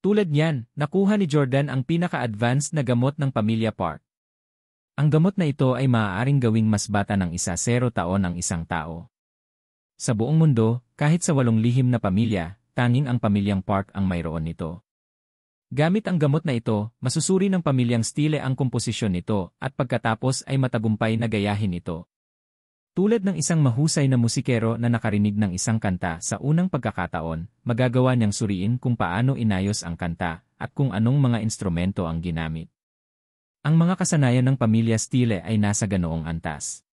Tulad niyan, nakuha ni Jordan ang pinaka-advanced na gamot ng pamilya Park. Ang gamot na ito ay maaaring gawing mas bata ng 0 taon ang isang tao. Sa buong mundo, kahit sa 8 lihim na pamilya, tanging ang pamilyang Park ang mayroon nito. Gamit ang gamot na ito, masusuri ng pamilyang Steele ang komposisyon nito at pagkatapos ay matagumpay na gayahin ito. Tulad ng isang mahusay na musikero na nakarinig ng isang kanta sa unang pagkakataon, magagawa niyang suriin kung paano inayos ang kanta at kung anong mga instrumento ang ginamit. Ang mga kasanayan ng pamilya Steele ay nasa ganoong antas.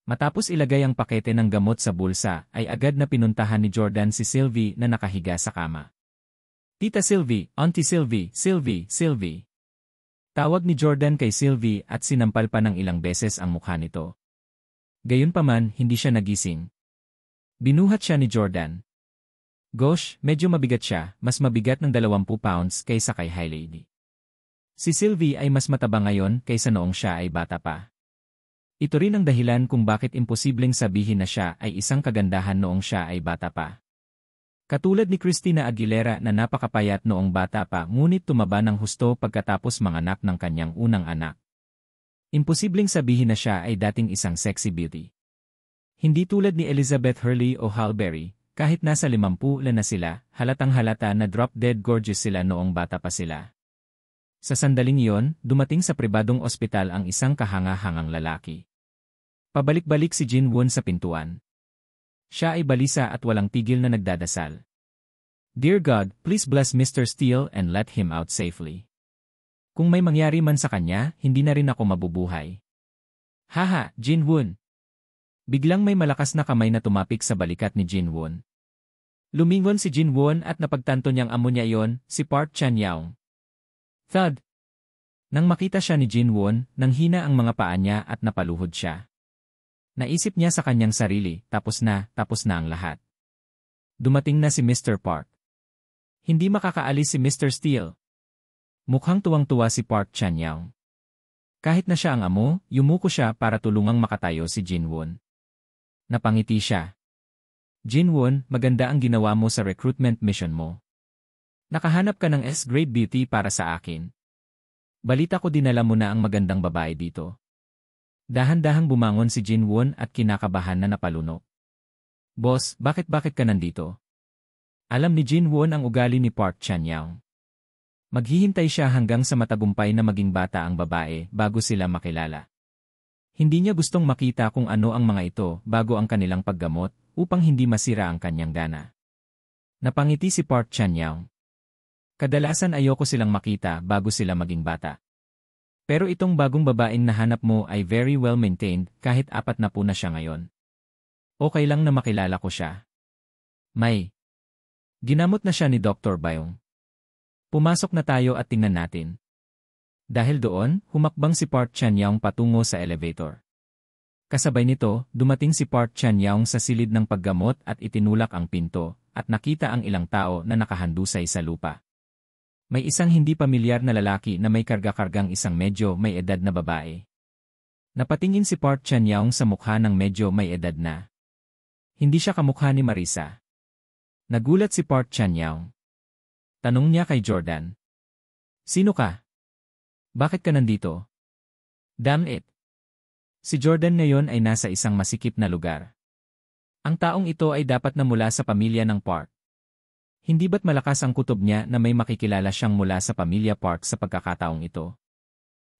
Matapos ilagay ang pakete ng gamot sa bulsa, ay agad na pinuntahan ni Jordan si Sylvie na nakahiga sa kama. Tita Sylvie, Auntie Sylvie, Sylvie, Sylvie. Tawag ni Jordan kay Sylvie at sinampal pa ng ilang beses ang mukha nito. Gayunpaman, hindi siya nagising. Binuhat siya ni Jordan. Gosh, medyo mabigat siya, mas mabigat ng 20 pounds kaysa kay High Lady. Si Sylvie ay mas mataba ngayon kaysa noong siya ay bata pa. Ito rin ang dahilan kung bakit imposibleng sabihin na siya ay isang kagandahan noong siya ay bata pa. Katulad ni Christina Aguilera na napakapayat noong bata pa ngunit tumaba ng husto pagkatapos manganak ng kanyang unang anak. Imposibleng sabihin na siya ay dating isang sexy beauty. Hindi tulad ni Elizabeth Hurley o Halle Berry, kahit nasa 50 na sila, halatang halata na drop-dead gorgeous sila noong bata pa sila. Sa sandaling iyon, dumating sa pribadong ospital ang isang kahanga-hangang lalaki. Pabalik-balik si Jin Won sa pintuan. Siya ay balisa at walang tigil na nagdadasal. Dear God, please bless Mr. Steele and let him out safely. Kung may mangyari man sa kanya, hindi na rin ako mabubuhay. Haha, Jin Won. Biglang may malakas na kamay na tumapik sa balikat ni Jin Won. Lumingon si Jin Won at napagtanto niyang amo niya iyon, si Park Chan-young. Thud! Nang makita siya ni Jin Won, nanghina ang mga paa niya at napaluhod siya. Naisip niya sa kanyang sarili, tapos na ang lahat. Dumating na si Mr. Park. Hindi makakaalis si Mr. Steele. Mukhang tuwang-tuwa si Park Chan-young. Kahit na siya ang amo, yumuko siya para tulungang makatayo si Jin Won. Napangiti siya. Jin Won, maganda ang ginawa mo sa recruitment mission mo. Nakahanap ka ng S-grade beauty para sa akin. Balita ko dinala mo na ang magandang babae dito. Dahan-dahang bumangon si Jin Won at kinakabahan na napalunok. Boss, bakit ka nandito? Alam ni Jin Won ang ugali ni Park Chan-young. Maghihintay siya hanggang sa matagumpay na maging bata ang babae bago sila makilala. Hindi niya gustong makita kung ano ang mga ito bago ang kanilang paggamot upang hindi masira ang kanyang gana. Napangiti si Park Chan-young. Kadalasan ayoko silang makita bago sila maging bata. Pero itong bagong babaeng nahanap mo ay very well maintained kahit 40 na siya ngayon. Okay lang na makilala ko siya. May ginamot na siya ni Dr. Byung. Pumasok na tayo at tingnan natin. Dahil doon, humakbang si Park Chan-young patungo sa elevator. Kasabay nito, dumating si Park Chan-young sa silid ng paggamot at itinulak ang pinto, at nakita ang ilang tao na nakahandusay sa lupa. May isang hindi pamilyar na lalaki na may karga-kargang isang medyo may edad na babae. Napatingin si Park Chan-young sa mukha ng medyo may edad na. Hindi siya kamukha ni Marisa. Nagulat si Park Chan-young. Tanong niya kay Jordan. Sino ka? Bakit ka nandito? Damn it! Si Jordan ngayon ay nasa isang masikip na lugar. Ang taong ito ay dapat na mula sa pamilya ng Park. Hindi ba't malakas ang kutob niya na may makikilala siyang mula sa pamilya Park sa pagkakataong ito?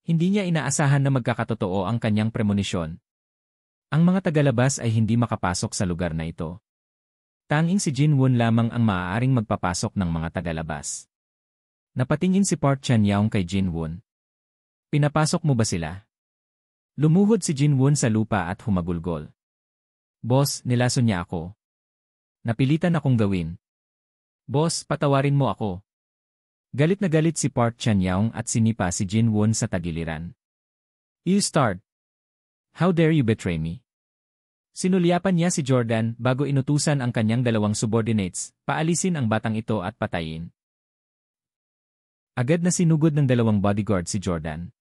Hindi niya inaasahan na magkakatotoo ang kanyang premonisyon. Ang mga tagalabas ay hindi makapasok sa lugar na ito. Tanging si Jin Won lamang ang maaaring magpapasok ng mga tagalabas. Napatingin si Park Chan-young kay Jin Won. Pinapasok mo ba sila? Lumuhod si Jin Won sa lupa at humagulgol. Boss, nilason niya ako. Napilitan akong gawin. Boss, patawarin mo ako. Galit na galit si Park Chan-young at sinipa si Jin Won sa tagiliran. You start. How dare you betray me? Sinulyapan niya si Jordan bago inutusan ang kanyang 2 subordinates, paalisin ang batang ito at patayin. Agad na sinugod ng 2 bodyguard si Jordan.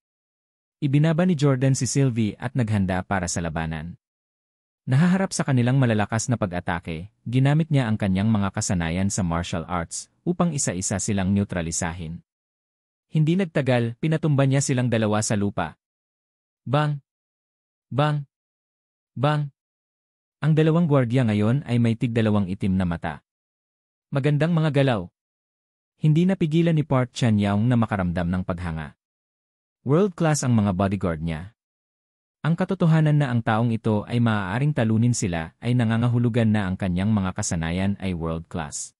Ibinaba ni Jordan si Sylvie at naghanda para sa labanan. Nahaharap sa kanilang malalakas na pag-atake, ginamit niya ang kanyang mga kasanayan sa martial arts upang isa-isa silang neutralisahin. Hindi nagtagal, pinatumba niya silang dalawa sa lupa. Bang! Bang! Bang! Ang dalawang gwardiya ngayon ay may tig-dalawang itim na mata. Magandang mga galaw. Hindi napigilan ni Park Chan-young na makaramdam ng paghanga. World class ang mga bodyguard niya. Ang katotohanan na ang taong ito ay maaaring talunin sila ay nangangahulugan na ang kanyang mga kasanayan ay world class.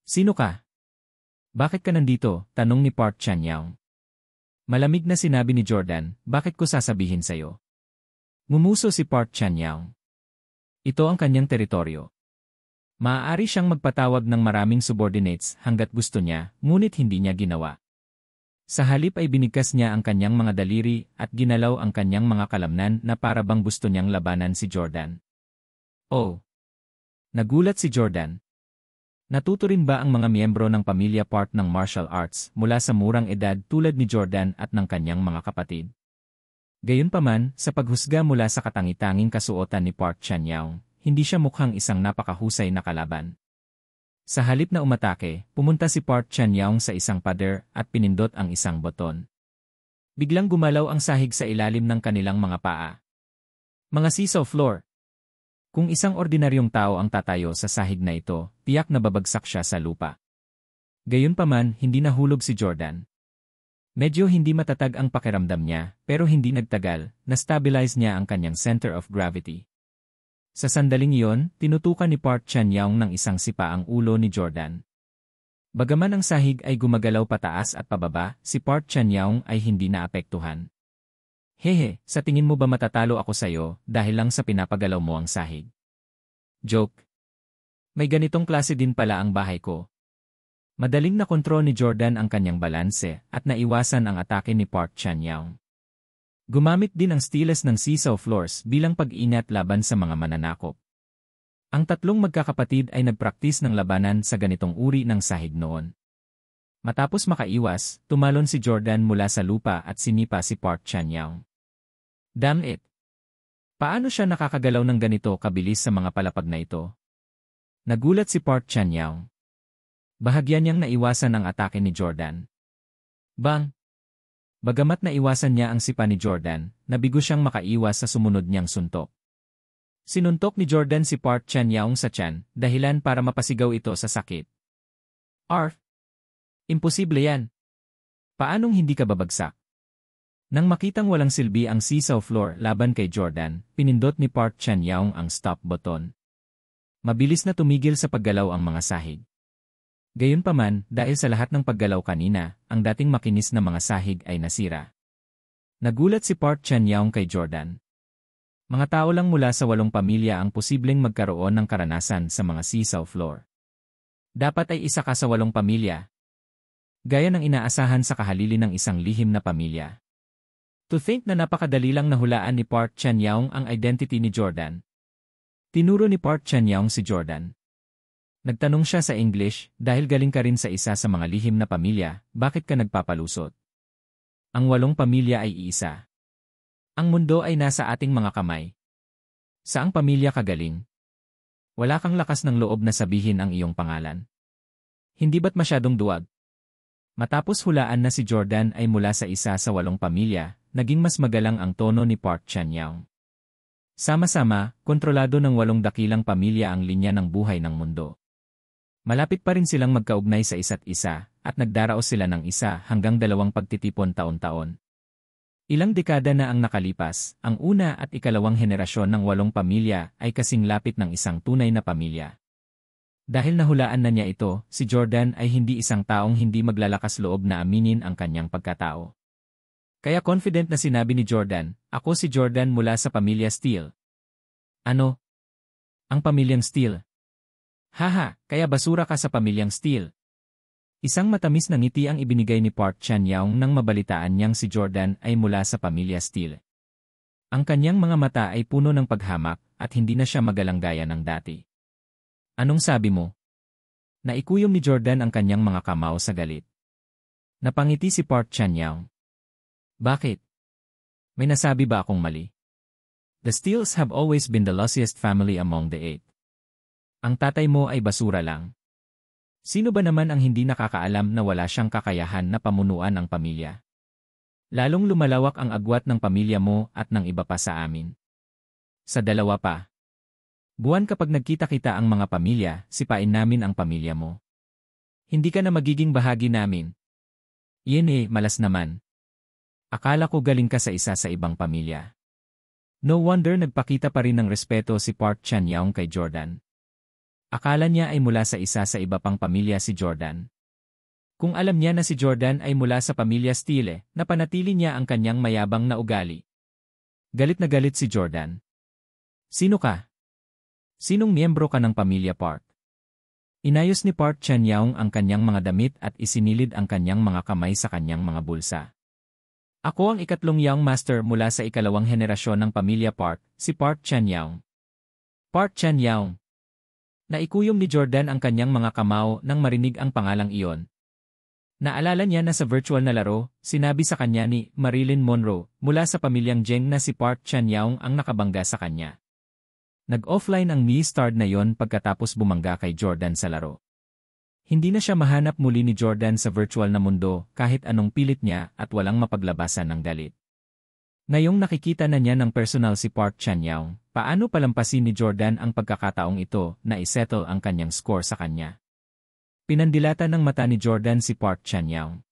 Sino ka? Bakit ka nandito? Tanong ni Park Chan-young. Malamig na sinabi ni Jordan, bakit ko sasabihin sa'yo? Ngumuso si Park Chan-young. Ito ang kanyang teritoryo. Maaari siyang magpatawag ng maraming subordinates hanggat gusto niya, ngunit hindi niya ginawa. Sa halip ay binigkas niya ang kanyang mga daliri at ginalaw ang kanyang mga kalamnan na para bang gusto niyang labanan si Jordan. Oh! Nagulat si Jordan. Natuto rin ba ang mga miyembro ng pamilya Park ng martial arts mula sa murang edad tulad ni Jordan at ng kanyang mga kapatid? Gayunpaman, sa paghusga mula sa katangi-tanging kasuotan ni Park Chan-young, hindi siya mukhang isang napakahusay na kalaban. Sa halip na umatake, pumunta si Park Chan-young sa isang pader at pinindot ang isang boton. Biglang gumalaw ang sahig sa ilalim ng kanilang mga paa. Mga seesaw floor. Kung isang ordinaryong tao ang tatayo sa sahig na ito, tiyak na babagsak siya sa lupa. Gayunpaman, hindi nahulog si Jordan. Medyo hindi matatag ang pakiramdam niya, pero hindi nagtagal, na-stabilize niya ang kanyang center of gravity. Sa sandaling iyon, tinutukan ni Park Chan-young ng isang sipa ang ulo ni Jordan. Bagaman ang sahig ay gumagalaw pataas at pababa, si Park Chan-young ay hindi naapektuhan. Hehe, sa tingin mo ba matatalo ako sa'yo dahil lang sa pinapagalaw mo ang sahig? Joke. May ganitong klase din pala ang bahay ko. Madaling nakontrol ni Jordan ang kanyang balanse at naiwasan ang atake ni Park Chan-young. Gumamit din ang steelers ng seesaw floors bilang pag-ingat laban sa mga mananakop. Ang tatlong magkakapatid ay nagpraktis ng labanan sa ganitong uri ng sahig noon. Matapos makaiwas, tumalon si Jordan mula sa lupa at sinipa si Park Chan-young. Damn it! Paano siya nakakagalaw ng ganito kabilis sa mga palapag na ito? Nagulat si Park Chan-young. Bahagyan niyang naiwasan ang atake ni Jordan. Bang! Bagamat naiwasan niya ang sipa ni Jordan, nabigo siyang makaiwas sa sumunod niyang suntok. Sinuntok ni Jordan si Park Chan-young sa tiyan, dahilan para mapasigaw ito sa sakit. Arf! Imposible yan! Paanong hindi ka babagsak? Nang makitang walang silbi ang seesaw floor laban kay Jordan, pinindot ni Park Chan-young ang stop button. Mabilis na tumigil sa paggalaw ang mga sahig. Gayunpaman, dahil sa lahat ng paggalaw kanina, ang dating makinis na mga sahig ay nasira. Nagulat si Park Chan-young kay Jordan. Mga tao lang mula sa 8 pamilya ang posibleng magkaroon ng karanasan sa mga seesaw floor. Dapat ay isa ka sa 8 pamilya. Gaya ng inaasahan sa kahalili ng isang lihim na pamilya. To think na napakadali lang nahulaan ni Park Chan-young ang identity ni Jordan. Tinuro ni Park Chan-young si Jordan. Nagtanong siya sa English, dahil galing ka rin sa isa sa mga lihim na pamilya, bakit ka nagpapalusot? Ang 8 pamilya ay iisa. Ang mundo ay nasa ating mga kamay. Saang pamilya ka galing? Wala kang lakas ng loob na sabihin ang iyong pangalan. Hindi ba't masyadong duwag? Matapos hulaan na si Jordan ay mula sa isa sa 8 pamilya, naging mas magalang ang tono ni Park Chan-young. Sama-sama, kontrolado ng 8 dakilang pamilya ang linya ng buhay ng mundo. Malapit pa rin silang magkaugnay sa isa't isa, at nagdaraos sila ng 1 hanggang 2 pagtitipon taon-taon. Ilang dekada na ang nakalipas, ang una at ikalawang henerasyon ng 8 pamilya ay kasing lapit ng isang tunay na pamilya. Dahil nahulaan na niya ito, si Jordan ay hindi isang taong hindi maglalakas loob na aminin ang kanyang pagkatao. Kaya confident na sinabi ni Jordan, ako si Jordan mula sa pamilya Steele. Ano? Ang pamilyang Steele? Haha, kaya basura ka sa pamilyang Steele. Isang matamis na ngiti ang ibinigay ni Park Chan-young nang mabalitaan niyang si Jordan ay mula sa pamilya Steele. Ang kanyang mga mata ay puno ng paghamak at hindi na siya magalang gaya ng dati. Anong sabi mo? Naikuyom ni Jordan ang kanyang mga kamao sa galit. Napangiti si Park Chan-young. Bakit? May nasabi ba akong mali? The Steeles have always been the lossiest family among the eight. Ang tatay mo ay basura lang. Sino ba naman ang hindi nakakaalam na wala siyang kakayahan na pamunuan ang pamilya? Lalong lumalawak ang agwat ng pamilya mo at ng iba pa sa amin. Sa dalawa pa. Buwan kapag nagkita-kita ang mga pamilya, sipain namin ang pamilya mo. Hindi ka na magiging bahagi namin. Yan malas naman. Akala ko galing ka sa isa sa ibang pamilya. No wonder nagpakita pa rin ng respeto si Park Chan-young kay Jordan. Akala niya ay mula sa isa sa iba pang pamilya si Jordan. Kung alam niya na si Jordan ay mula sa pamilya Steele, napanatili niya ang kanyang mayabang na ugali. Galit na galit si Jordan. Sino ka? Sinong miyembro ka ng pamilya Park? Inayos ni Park Chan-young ang kanyang mga damit at isinilid ang kanyang mga kamay sa kanyang mga bulsa. Ako ang ikatlong young master mula sa ikalawang henerasyon ng pamilya Park, si Park Chan-young. Park Chan-young. Naikuyom ni Jordan ang kanyang mga kamao nang marinig ang pangalang iyon. Naalala niya na sa virtual na laro, sinabi sa kanya ni Marilyn Monroe mula sa pamilyang Jeng na si Park Chan-young ang nakabangga sa kanya. Nag-offline ang Mi-Star na yon pagkatapos bumangga kay Jordan sa laro. Hindi na siya mahanap muli ni Jordan sa virtual na mundo kahit anong pilit niya at walang mapaglabasan ng galit. Ngayong nakikita na niya ng personal si Park Chan-young, paano palampasin ni Jordan ang pagkakataong ito na isettle ang kanyang score sa kanya? Pinandilatan ng mata ni Jordan si Park Chan-young.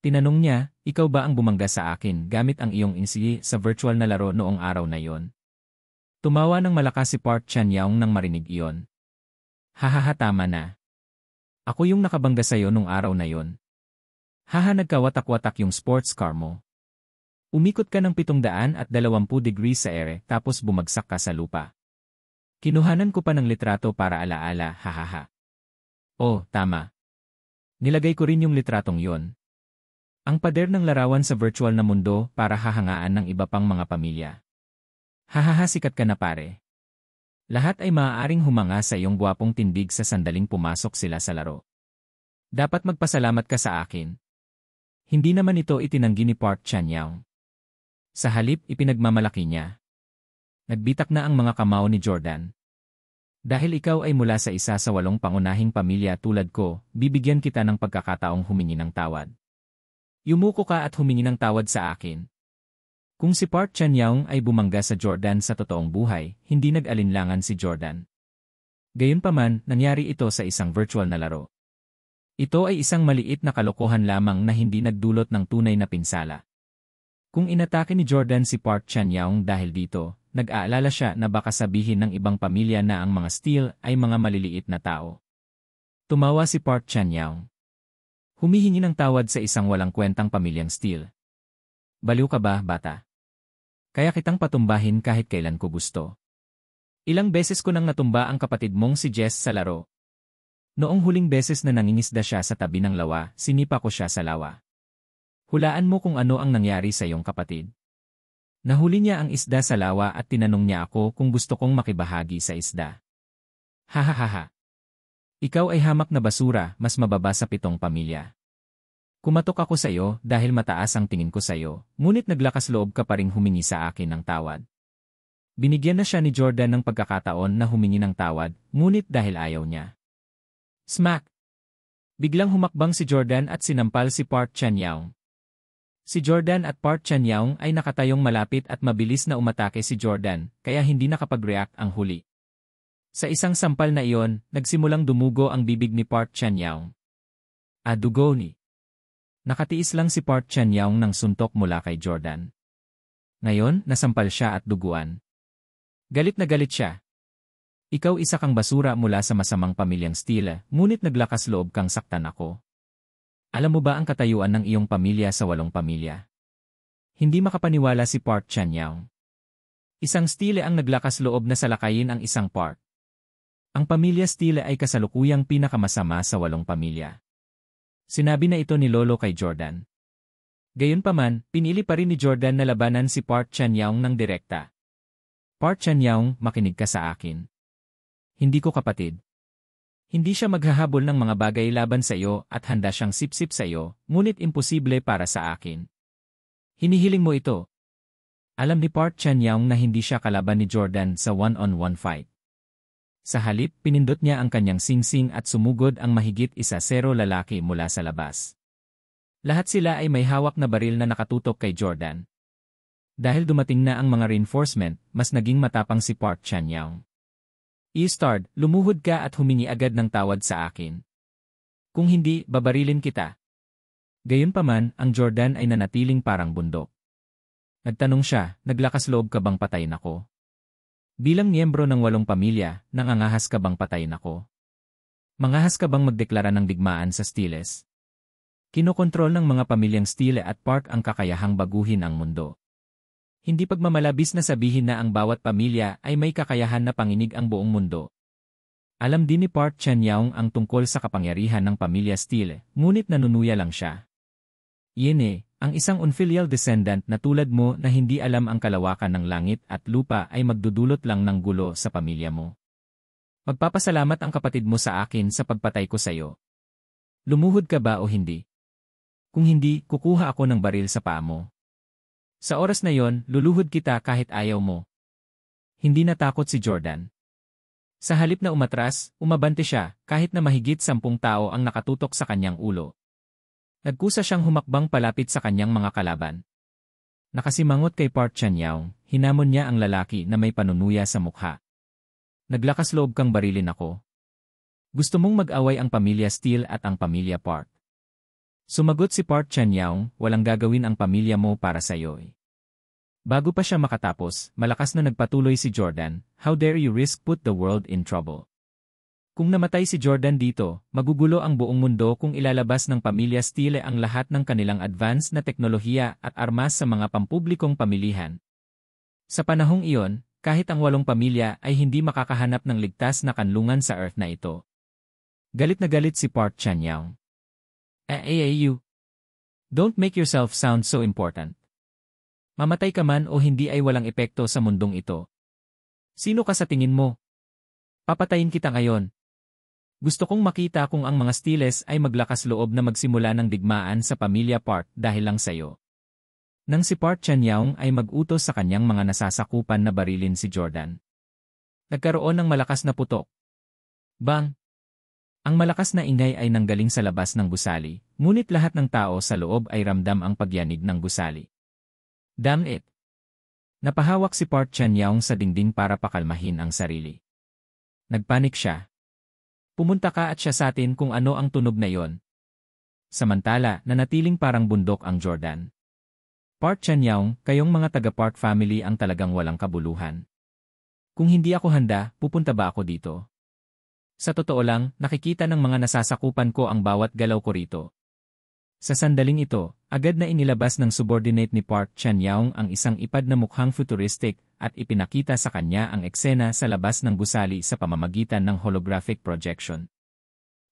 Tinanong niya, ikaw ba ang bumangga sa akin gamit ang iyong insiye sa virtual na laro noong araw na yon? Tumawa ng malakas si Park Chan-young nang marinig iyon. Hahaha, tama na. Ako yung nakabangga sa'yo nung araw na yon. Haha, nagkawatak-watak yung sports car mo. Umikot ka ng 720 degrees sa ere tapos bumagsak ka sa lupa. Kinuhanan ko pa ng litrato para alaala, hahaha. Oh, tama. Nilagay ko rin yung litratong yon. Ang pader ng larawan sa virtual na mundo para hahangaan ng iba pang mga pamilya. Hahaha, sikat ka na pare. Lahat ay maaaring humanga sa iyong gwapong tindig sa sandaling pumasok sila sa laro. Dapat magpasalamat ka sa akin. Hindi naman ito itinanggi ni Park Chan-young. Sa halip, ipinagmamalaki niya. Nagbitak na ang mga kamao ni Jordan. Dahil ikaw ay mula sa isa sa 8 pangunahing pamilya tulad ko, bibigyan kita ng pagkakataong humingi ng tawad. Yumuko ka at humingi ng tawad sa akin. Kung si Park Chan-young ay bumangga sa Jordan sa totoong buhay, hindi nag-alinlangan si Jordan. Gayunpaman, nangyari ito sa isang virtual na laro. Ito ay isang maliit na kalokohan lamang na hindi nagdulot ng tunay na pinsala. Kung inatake ni Jordan si Park Chan-young dahil dito, nag-aalala siya na baka sabihin ng ibang pamilya na ang mga Steele ay mga maliliit na tao. Tumawa si Park Chan-young. Humihingi ng tawad sa isang walang kwentang pamilyang Steele. Baliw ka ba, bata? Kaya kitang patumbahin kahit kailan ko gusto. Ilang beses ko nang natumba ang kapatid mong si Jess sa laro. Noong huling beses na nangingisda siya sa tabi ng lawa, sinipa ko siya sa lawa. Hulaan mo kung ano ang nangyari sa iyong kapatid. Nahuli niya ang isda sa lawa at tinanong niya ako kung gusto kong makibahagi sa isda. Hahaha. Ikaw ay hamak na basura, mas mababa sa 7 pamilya. Kumatok ako sa iyo dahil mataas ang tingin ko sa iyo, ngunit naglakas loob ka pa ring humingi sa akin ng tawad. Binigyan na siya ni Jordan ng pagkakataon na humingi ng tawad, ngunit dahil ayaw niya. Smack! Biglang humakbang si Jordan at sinampal si Park Chan-young. Si Jordan at Park Chan-young ay nakatayong malapit at mabilis na umatake si Jordan, kaya hindi nakapag-react ang huli. Sa isang sampal na iyon, nagsimulang dumugo ang bibig ni Park Chan-young. Dugo ni. Nakatiis lang si Park Chan-young ng suntok mula kay Jordan. Ngayon, nasampal siya at duguan. Galit na galit siya. Ikaw isa kang basura mula sa masamang pamilyang Steele, ngunit naglakas loob kang saktan ako. Alam mo ba ang katayuan ng iyong pamilya sa 8 pamilya? Hindi makapaniwala si Park Chan-young. Isang Steele ang naglakas loob na salakayin ang isang Park. Ang pamilya Steele ay kasalukuyang pinakamasama sa 8 pamilya. Sinabi na ito ni Lolo kay Jordan. Gayunpaman, pinili pa rin ni Jordan na labanan si Park Chan-young ng direkta. Park Chan-young, makinig ka sa akin. Hindi ko kapatid. Hindi siya maghahabol ng mga bagay laban sa iyo at handa siyang sipsip sa iyo, ngunit imposible para sa akin. Hinihiling mo ito. Alam ni Park Chan-young na hindi siya kalaban ni Jordan sa one-on-one fight. Sa halip, pinindot niya ang kanyang singsing at sumugod ang mahigit 1-0 lalaki mula sa labas. Lahat sila ay may hawak na baril na nakatutok kay Jordan. Dahil dumating na ang mga reinforcement, mas naging matapang si Park Chan-young. "Eastard, lumuhod ka at humingi agad ng tawad sa akin. Kung hindi, babarilin kita." Gayunpaman, ang Jordan ay nanatiling parang bundok. Nagtanong siya, "Naglakas loob ka bang patayin ako? Bilang miyembro ng 8 pamilya, nangangahas ka bang patayin ako? Mangahas ka bang magdeklara ng digmaan sa Stiles?" Kinokontrol ng mga pamilyang Stile at Park ang kakayahang baguhin ang mundo. Hindi pagmamalabis na sabihin na ang bawat pamilya ay may kakayahan na panginig ang buong mundo. Alam din ni Park Chan-young ang tungkol sa kapangyarihan ng pamilya Stile, ngunit nanunuya lang siya. Yene, ang isang unfilial descendant na tulad mo na hindi alam ang kalawakan ng langit at lupa ay magdudulot lang ng gulo sa pamilya mo. Magpapasalamat ang kapatid mo sa akin sa pagpatay ko sa iyo. Lumuhod ka ba o hindi? Kung hindi, kukuha ako ng baril sa paa mo. Sa oras na yon, luluhod kita kahit ayaw mo. Hindi natakot si Jordan. Sa halip na umatras, umabante siya kahit na mahigit 10 tao ang nakatutok sa kanyang ulo. Nagkusa siyang humakbang palapit sa kanyang mga kalaban. Nakasimangot kay Park Chan-young, hinamon niya ang lalaki na may panunuya sa mukha. "Naglakas loob kang barilin ako. Gusto mong mag-away ang pamilya Steele at ang pamilya Park?" Sumagot si Park Chan-young, "Walang gagawin ang pamilya mo para sa iyo." Bago pa siya makatapos, malakas na nagpatuloy si Jordan, "How dare you risk put the world in trouble?" Kung namatay si Jordan dito, magugulo ang buong mundo kung ilalabas ng pamilya Steele ang lahat ng kanilang advanced na teknolohiya at armas sa mga pampublikong pamilihan. Sa panahong iyon, kahit ang 8 pamilya ay hindi makakahanap ng ligtas na kanlungan sa Earth na ito. Galit na galit si Park Chan-young. "You don't make yourself sound so important. Mamatay ka man o hindi ay walang epekto sa mundong ito. Sino ka sa tingin mo? Papatayin kita ngayon. Gusto kong makita kung ang mga Stiles ay maglakas loob na magsimula ng digmaan sa pamilya Park dahil lang sa'yo." Nang si Park Chan-young ay mag-utos sa kanyang mga nasasakupan na barilin si Jordan. Nagkaroon ng malakas na putok. Bang! Ang malakas na ingay ay nanggaling sa labas ng gusali, ngunit lahat ng tao sa loob ay ramdam ang pagyanig ng gusali. Damn it! Napahawak si Park Chan-young sa dingding para pakalmahin ang sarili. Nagpanik siya. "Pumunta ka at siya sa atin kung ano ang tunog na yon." Samantala, nanatiling parang bundok ang Jordan. "Park Chan-young, kayong mga taga-Park family ang talagang walang kabuluhan. Kung hindi ako handa, pupunta ba ako dito? Sa totoo lang, nakikita ng mga nasasakupan ko ang bawat galaw ko rito." Sa sandaling ito, agad na inilabas ng subordinate ni Park Chan-young ang isang ipad na mukhang futuristic at ipinakita sa kanya ang eksena sa labas ng gusali sa pamamagitan ng holographic projection.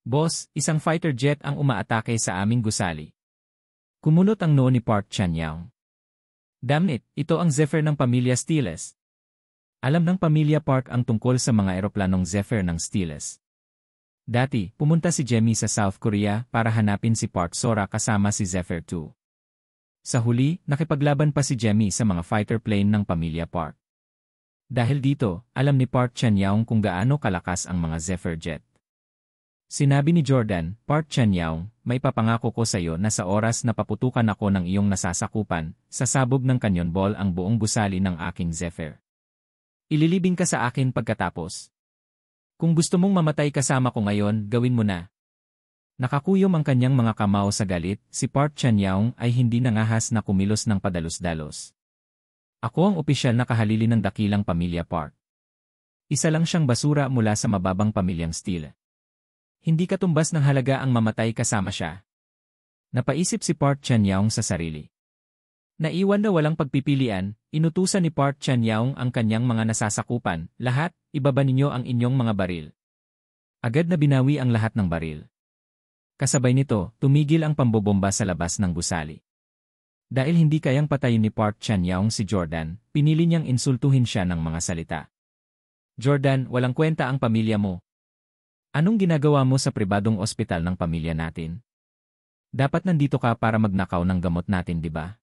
"Boss, isang fighter jet ang umaatake sa aming gusali." Kumunot ang noo ni Park Chan-young. "Damn it, ito ang Zephyr ng pamilya Stiles." Alam ng pamilya Park ang tungkol sa mga eroplanong Zephyr ng Stiles. Dati, pumunta si Jemmy sa South Korea para hanapin si Park Sora kasama si Zephyr 2. Sa huli, nakipaglaban pa si Jemmy sa mga fighter plane ng pamilya Park. Dahil dito, alam ni Park Chan-young kung gaano kalakas ang mga Zephyr jet. Sinabi ni Jordan, "Park Chan-young, may papangako ko sa iyo na sa oras na paputukan ako ng iyong nasasakupan, sasabog ng canyon ball ang buong gusali ng aking Zephyr. Ililibing ka sa akin pagkatapos. Kung gusto mong mamatay kasama ko ngayon, gawin mo na." Nakakuyom ang kanyang mga kamao sa galit, si Park Chan-young ay hindi nangahas na kumilos ng padalos-dalos. "Ako ang opisyal na kahalili ng dakilang pamilya Park. Isa lang siyang basura mula sa mababang pamilyang Steele. Hindi katumbas ng halaga ang mamatay kasama siya." Napaisip si Park Chan-young sa sarili. Naiwan na walang pagpipilian, inutusan ni Park Chan-young ang kanyang mga nasasakupan, "Lahat, ibaba ninyo ang inyong mga baril." Agad na binawi ang lahat ng baril. Kasabay nito, tumigil ang pambobomba sa labas ng gusali. Dahil hindi kayang patayin ni Park Chan-young si Jordan, pinili niyang insultuhin siya ng mga salita. "Jordan, walang kwenta ang pamilya mo. Anong ginagawa mo sa pribadong ospital ng pamilya natin? Dapat nandito ka para magnakaw ng gamot natin, di ba?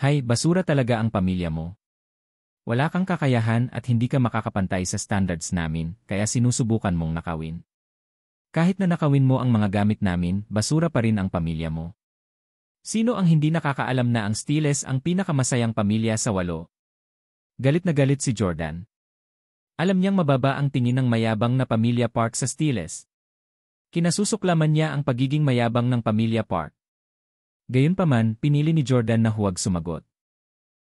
Hay, basura talaga ang pamilya mo. Wala kang kakayahan at hindi ka makakapantay sa standards namin, kaya sinusubukan mong nakawin. Kahit na nakawin mo ang mga gamit namin, basura pa rin ang pamilya mo. Sino ang hindi nakakaalam na ang Stiles ang pinakamasayang pamilya sa 8? Galit na galit si Jordan. Alam niyang mababa ang tingin ng mayabang na pamilya Park sa Stiles. Kinasusuklaman niya ang pagiging mayabang ng pamilya Park. Gayunpaman, pinili ni Jordan na huwag sumagot.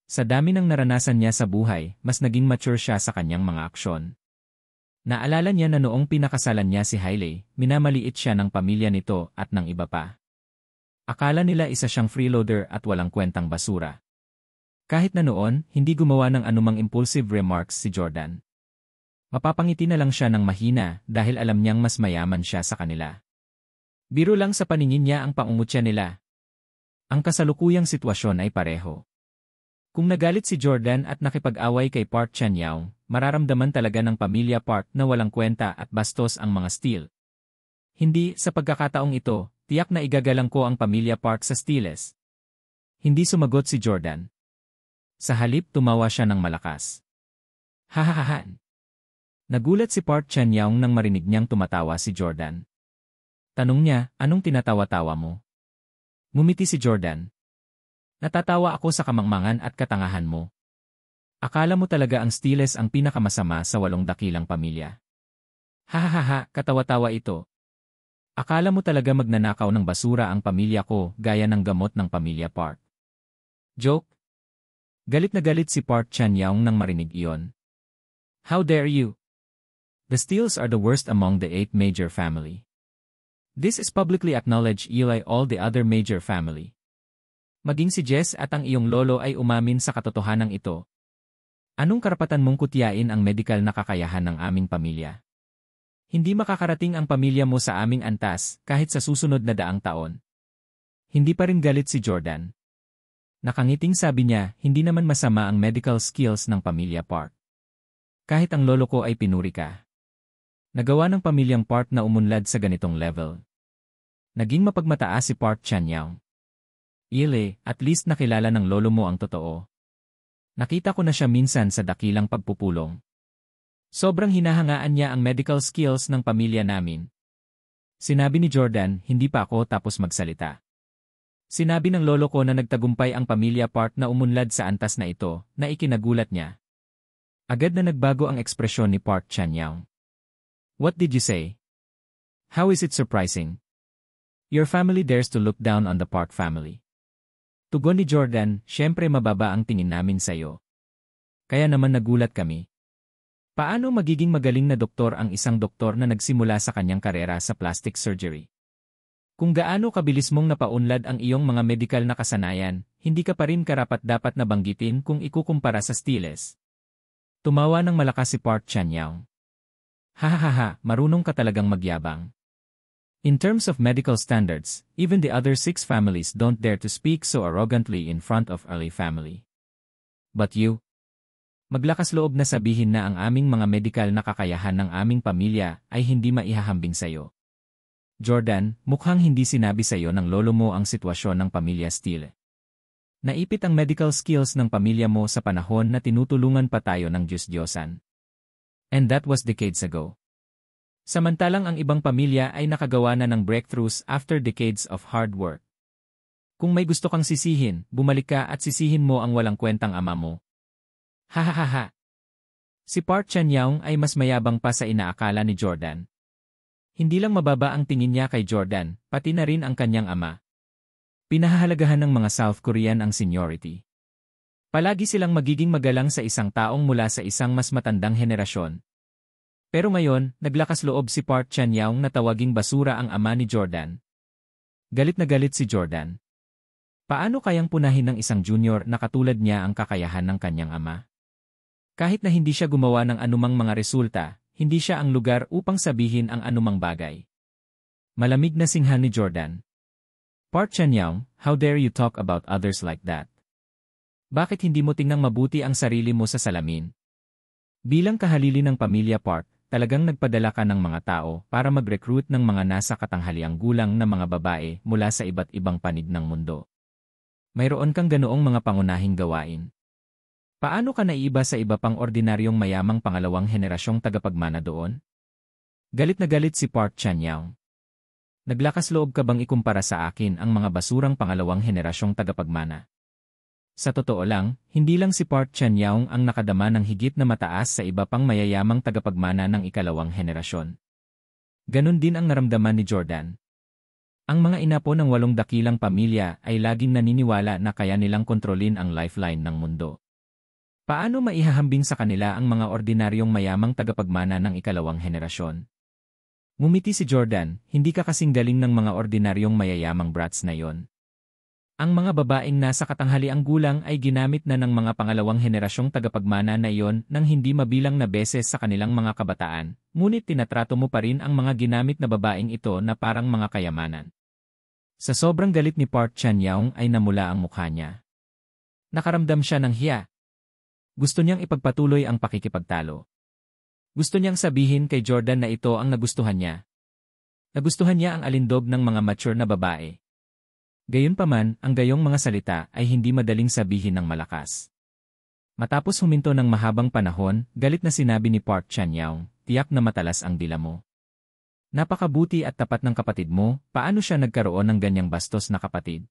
Sa dami ng naranasan niya sa buhay, mas naging mature siya sa kanyang mga aksyon. Naalala niya na noong pinakasalan niya si Hailey, minamaliit siya ng pamilya nito at ng iba pa. Akala nila isa siyang freeloader at walang kwentang basura. Kahit na noon, hindi gumawa ng anumang impulsive remarks si Jordan. Mapapangiti na lang siya ng mahina dahil alam niyang mas mayaman siya sa kanila. Biro lang sa paningin niya ang pangungutya nila. Ang kasalukuyang sitwasyon ay pareho. Kung nagalit si Jordan at nakipag-away kay Park Chan-young, mararamdaman talaga ng pamilya Park na walang kwenta at bastos ang mga Steele. Hindi, sa pagkakataong ito, tiyak na igagalang ko ang pamilya Park sa Steeles. Hindi sumagot si Jordan. Sa halip tumawa siya ng malakas. Hahahahan. Nagulat si Park Chan-young nang marinig niyang tumatawa si Jordan. Tanong niya, anong tinatawa-tawa mo? Ngumiti si Jordan. Natatawa ako sa kamangmangan at katangahan mo. Akala mo talaga ang Steeles ang pinakamasama sa 8 dakilang pamilya. Hahaha, katawa-tawa ito. Akala mo talaga magnanakaw ng basura ang pamilya ko gaya ng gamot ng pamilya Park. Joke? Galit na galit si Park Chan-young nang marinig iyon. How dare you? The Steeles are the worst among the 8 major family. This is publicly acknowledged by all the other major family. Maging si Jess at ang iyong lolo ay umamin sa katotohanan ito. Anong karapatan mong kutyain ang medical na kakayahan ng aming pamilya? Hindi makakarating ang pamilya mo sa aming antas kahit sa susunod na 100 taon. Hindi pa rin galit si Jordan. Nakangiting sabi niya, hindi naman masama ang medical skills ng pamilya Park. Kahit ang lolo ko ay pinuri ka. Nagawa ng pamilyang Park na umunlad sa ganitong level. Naging mapagmataas si Park Chan-young. Ile, at least nakilala ng lolo mo ang totoo. Nakita ko na siya minsan sa dakilang pagpupulong. Sobrang hinahangaan niya ang medical skills ng pamilya namin. Sinabi ni Jordan, hindi pa ako tapos magsalita. Sinabi ng lolo ko na nagtagumpay ang pamilya Park na umunlad sa antas na ito, na ikinagulat niya. Agad na nagbago ang ekspresyon ni Park Chan-young. What did you say? How is it surprising? Your family dares to look down on the Park family. Tugon ni Jordan, syempre mababa ang tingin namin sa iyo. Kaya naman nagulat kami. Paano magiging magaling na doktor ang isang doktor na nagsimula sa kanyang karera sa plastic surgery? Kung gaano kabilis mong napaunlad ang iyong mga medical na kasanayan, hindi ka pa rin karapat-dapat na banggitin kung ikukumpara sa Steeles. Tumawa ng malakas si Park Chan-young. Hahaha, marunong ka talagang magyabang. In terms of medical standards, even the other 6 families don't dare to speak so arrogantly in front of early family. But you? Maglakas loob na sabihin na ang aming mga medical na kakayahan ng aming pamilya ay hindi maihahambing sa iyo. Jordan, mukhang hindi sinabi sa iyo ng lolo mo ang sitwasyon ng pamilya Steele. Naipit ang medical skills ng pamilya mo sa panahon na tinutulungan pa tayo ng Diyos-Diyosan. And that was decades ago. Samantalang ang ibang pamilya ay nakagawa na ng breakthroughs after decades of hard work. Kung may gusto kang sisihin, bumalik ka at sisihin mo ang walang kwentang ama mo. Hahaha. Si Park Chan-young ay mas mayabang pa sa inaakala ni Jordan. Hindi lang mababa ang tingin niya kay Jordan, pati na rin ang kanyang ama. Pinahahalagahan ng mga South Korean ang seniority. Palagi silang magiging magalang sa isang taong mula sa isang mas matandang henerasyon. Pero ngayon, naglakas loob si Park Chan-young na tawaging basura ang ama ni Jordan. Galit na galit si Jordan. Paano kayang punahin ng isang junior na katulad niya ang kakayahan ng kanyang ama? Kahit na hindi siya gumawa ng anumang mga resulta, hindi siya ang lugar upang sabihin ang anumang bagay. Malamig na singhan ni Jordan. Park Chan-young, how dare you talk about others like that? Bakit hindi mo tingnan mabuti ang sarili mo sa salamin? Bilang kahalili ng pamilya Park, talagang nagpadala ka ng mga tao para mag-recruit ng mga nasa katanghaliang gulang na mga babae mula sa iba't ibang panig ng mundo. Mayroon kang ganoong mga pangunahing gawain. Paano ka naiiba sa iba pang ordinaryong mayamang pangalawang henerasyong tagapagmana doon? Galit na galit si Park Chan-young. Naglakas loob ka bang ikumpara sa akin ang mga basurang pangalawang henerasyong tagapagmana? Sa totoo lang, hindi lang si Park Chan-young ang nakadama ng higit na mataas sa iba pang mayayamang tagapagmana ng ikalawang henerasyon. Ganon din ang naramdaman ni Jordan. Ang mga inapo ng 8 dakilang pamilya ay laging naniniwala na kaya nilang kontrolin ang lifeline ng mundo. Paano maihahambing sa kanila ang mga ordinaryong mayamang tagapagmana ng ikalawang henerasyon? Ngumiti si Jordan, hindi ka kasing galing ng mga ordinaryong mayayamang brats na yon. Ang mga babaeng nasa katanghaliang gulang ay ginamit na ng mga pangalawang henerasyong tagapagmana na iyon nang hindi mabilang na beses sa kanilang mga kabataan, ngunit tinatrato mo pa rin ang mga ginamit na babaeng ito na parang mga kayamanan. Sa sobrang galit ni Park Chan-young ay namula ang mukha niya. Nakaramdam siya ng hiya. Gusto niyang ipagpatuloy ang pakikipagtalo. Gusto niyang sabihin kay Jordan na ito ang nagustuhan niya. Nagustuhan niya ang alindog ng mga mature na babae. Gayunpaman, ang gayong mga salita ay hindi madaling sabihin ng malakas. Matapos huminto ng mahabang panahon, galit na sinabi ni Park Chan-young, tiyak na matalas ang dila mo. Napakabuti at tapat ng kapatid mo, paano siya nagkaroon ng ganyang bastos na kapatid?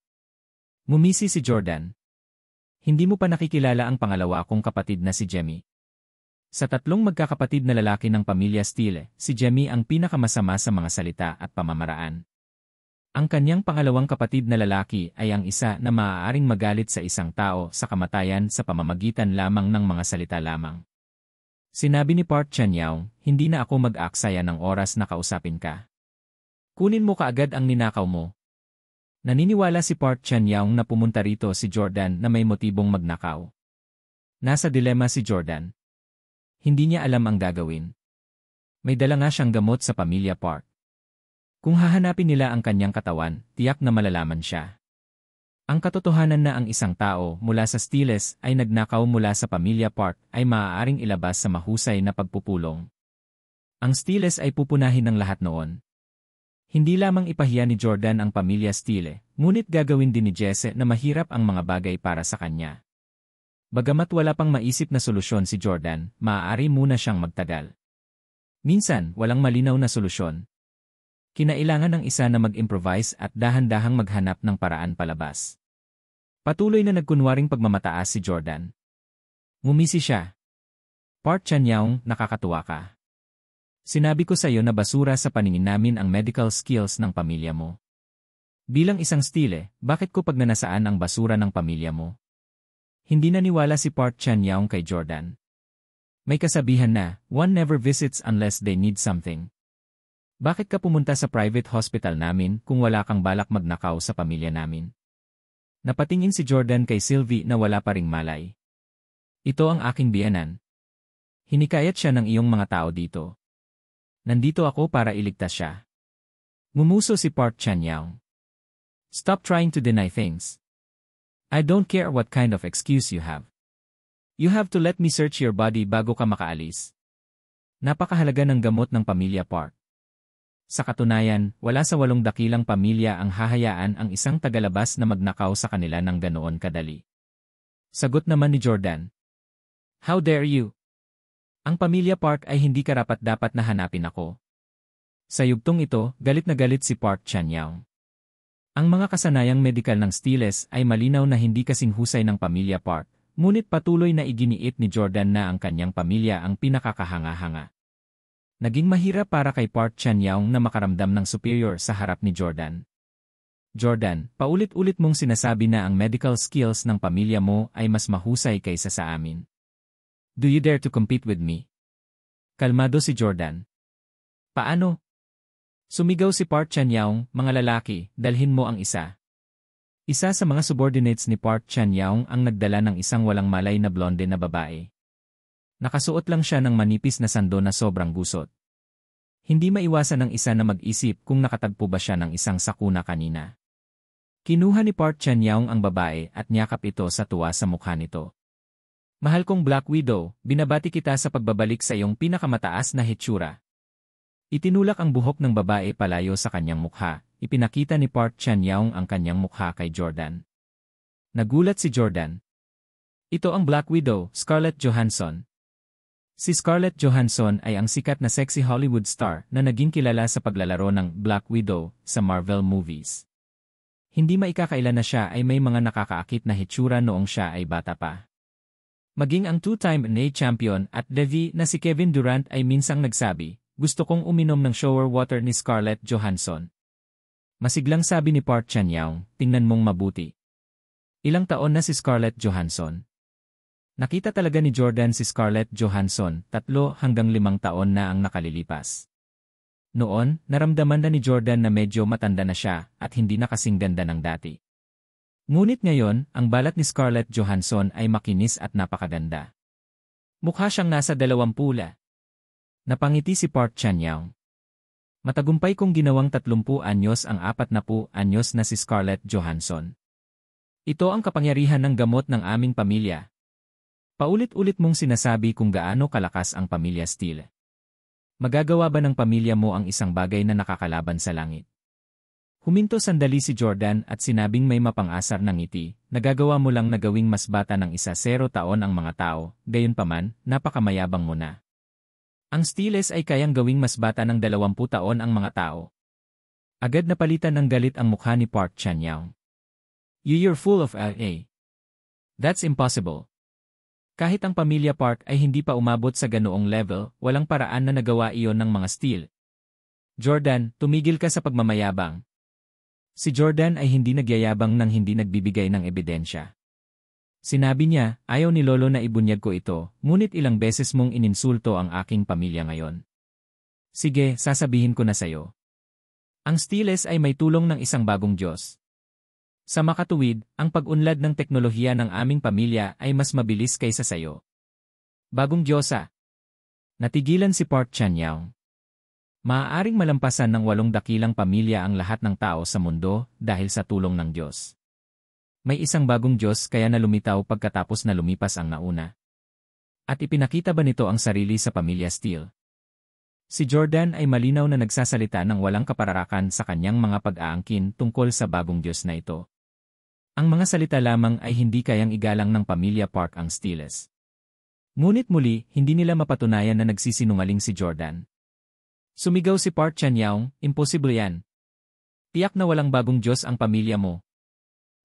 Ngumisi si Jordan. Hindi mo pa nakikilala ang pangalawa kong kapatid na si Jemmy. Sa 3 magkakapatid na lalaki ng pamilya Steele, si Jemmy ang pinakamasama sa mga salita at pamamaraan. Ang kanyang pangalawang kapatid na lalaki ay ang isa na maaaring magalit sa isang tao sa kamatayan sa pamamagitan lamang ng mga salita lamang. Sinabi ni Park Chan-young, hindi na ako mag-aaksaya ng oras na kausapin ka. Kunin mo kaagad ang ninakaw mo. Naniniwala si Park Chan-young na pumunta rito si Jordan na may motibong magnakaw. Nasa dilema si Jordan. Hindi niya alam ang gagawin. May dala nga siyang gamot sa pamilya Park. Kung hahanapin nila ang kanyang katawan, tiyak na malalaman siya. Ang katotohanan na ang isang tao mula sa Steeles ay nagnakaw mula sa pamilya Park ay maaaring ilabas sa mahusay na pagpupulong. Ang Steeles ay pupunahin ng lahat noon. Hindi lamang ipahiya ni Jordan ang pamilya Steele, ngunit gagawin din ni Jesse na mahirap ang mga bagay para sa kanya. Bagamat wala pang maisip na solusyon si Jordan, maaari muna siyang magtagal. Minsan, walang malinaw na solusyon. Kinailangan ng isa na mag-improvise at dahan-dahang maghanap ng paraan palabas. Patuloy na nagkunwaring pagmamataas si Jordan. Ngumisi siya. Park Chan-young, nakakatuwa ka. Sinabi ko sa iyo na basura sa paningin namin ang medical skills ng pamilya mo. Bilang isang Steele, bakit ko pagnanasaan ang basura ng pamilya mo? Hindi naniwala si Park Chan-young kay Jordan. May kasabihan na, one never visits unless they need something. Bakit ka pumunta sa private hospital namin kung wala kang balak magnakaw sa pamilya namin? Napatingin si Jordan kay Sylvie na wala pa ring malay. Ito ang aking biyenan. Hinikayat siya ng iyong mga tao dito. Nandito ako para iligtas siya. Ngumuso si Park Chan-young. Stop trying to deny things. I don't care what kind of excuse you have. You have to let me search your body bago ka makaalis. Napakahalaga ng gamot ng pamilya Park. Sa katunayan, wala sa 8 dakilang pamilya ang hahayaan ang isang tagalabas na magnakaw sa kanila ng ganoon kadali. Sagot naman ni Jordan. How dare you? Ang pamilya Park ay hindi karapat-dapat na hanapin ako. Sa yugtong ito, galit na galit si Park Chan-young. Ang mga kasanayang medikal ng Steeles ay malinaw na hindi kasing husay ng pamilya Park, ngunit patuloy na iginiit ni Jordan na ang kanyang pamilya ang pinakakahanga-hanga. Naging mahirap para kay Park Chan-young na makaramdam ng superior sa harap ni Jordan. Jordan, paulit-ulit mong sinasabi na ang medical skills ng pamilya mo ay mas mahusay kaysa sa amin. Do you dare to compete with me? Kalmado si Jordan. Paano? Sumigaw si Park Chan-young, mga lalaki, dalhin mo ang isa. Isa sa mga subordinates ni Park Chan-young ang nagdala ng isang walang malay na blonde na babae. Nakasuot lang siya ng manipis na sando na sobrang gusot. Hindi maiwasan ng isa na mag-isip kung nakatagpo ba siya ng isang sakuna kanina. Kinuha ni Park Chan-young ang babae at niyakap ito sa tuwa sa mukha nito. Mahal kong Black Widow, binabati kita sa pagbabalik sa iyong pinakamataas na hitsura. Itinulak ang buhok ng babae palayo sa kanyang mukha, ipinakita ni Park Chan-young ang kanyang mukha kay Jordan. Nagulat si Jordan. Ito ang Black Widow, Scarlett Johansson. Si Scarlett Johansson ay ang sikat na sexy Hollywood star na naging kilala sa paglalaro ng Black Widow sa Marvel movies. Hindi maikakailan na siya ay may mga nakakaakit na hitsura noong siya ay bata pa. Maging ang two-time NBA champion at Devi na si Kevin Durant ay minsang nagsabi, "Gusto kong uminom ng shower water ni Scarlett Johansson." Masiglang sabi ni Park Chan-young, "Tingnan mong mabuti." Ilang taon na si Scarlett Johansson? Nakita talaga ni Jordan si Scarlett Johansson, 3 hanggang 5 taon na ang nakalilipas. Noon, naramdaman na ni Jordan na medyo matanda na siya at hindi na kasing ganda ng dati. Ngunit ngayon, ang balat ni Scarlett Johansson ay makinis at napakaganda. Mukha siyang nasa 20. Napangiti si Park Chan-young. Matagumpay kong ginawang 30 anyos ang 40 anyos na si Scarlett Johansson. Ito ang kapangyarihan ng gamot ng aming pamilya. Paulit-ulit mong sinasabi kung gaano kalakas ang pamilya Steele. Magagawa ba ng pamilya mo ang isang bagay na nakakalaban sa langit? Huminto sandali si Jordan at sinabing may mapang-asar ng ngiti, "Nagagawa mo lang na gawing mas bata ng 0 taon ang mga tao, gayunpaman, napakamayabang mo na. Ang Steeles ay kayang gawing mas bata ng 20 taon ang mga tao." Agad napalitan ng galit ang mukha ni Park Chan-young. "You're full of LA. That's impossible." Kahit ang pamilya Park ay hindi pa umabot sa ganoong level, walang paraan na nagawa iyon ng mga Steele. "Jordan, tumigil ka sa pagmamayabang." Si Jordan ay hindi nagyayabang nang hindi nagbibigay ng ebidensya. Sinabi niya, "Ayaw ni Lolo na ibunyag ko ito, ngunit ilang beses mong ininsulto ang aking pamilya ngayon. Sige, sasabihin ko na sayo. Ang Steeles ay may tulong ng isang bagong Diyos. Sa makatuwid, ang pag-unlad ng teknolohiya ng aming pamilya ay mas mabilis kaysa sayo." Bagong Diyosa. Natigilan si Park Chan-young. Maaaring malampasan ng 8 dakilang pamilya ang lahat ng tao sa mundo dahil sa tulong ng Diyos. May isang bagong Diyos kaya na lumitaw pagkatapos na lumipas ang nauna. At ipinakita ba nito ang sarili sa pamilya Steele? Si Jordan ay malinaw na nagsasalita ng walang kapararakan sa kanyang mga pag-aangkin tungkol sa bagong Diyos na ito. Ang mga salita lamang ay hindi kayang igalang ng pamilya Park ang Steeles. Ngunit muli, hindi nila mapatunayan na nagsisinungaling si Jordan. Sumigaw si Park Chan-young, "Imposible yan. Tiyak na walang bagong Diyos ang pamilya mo.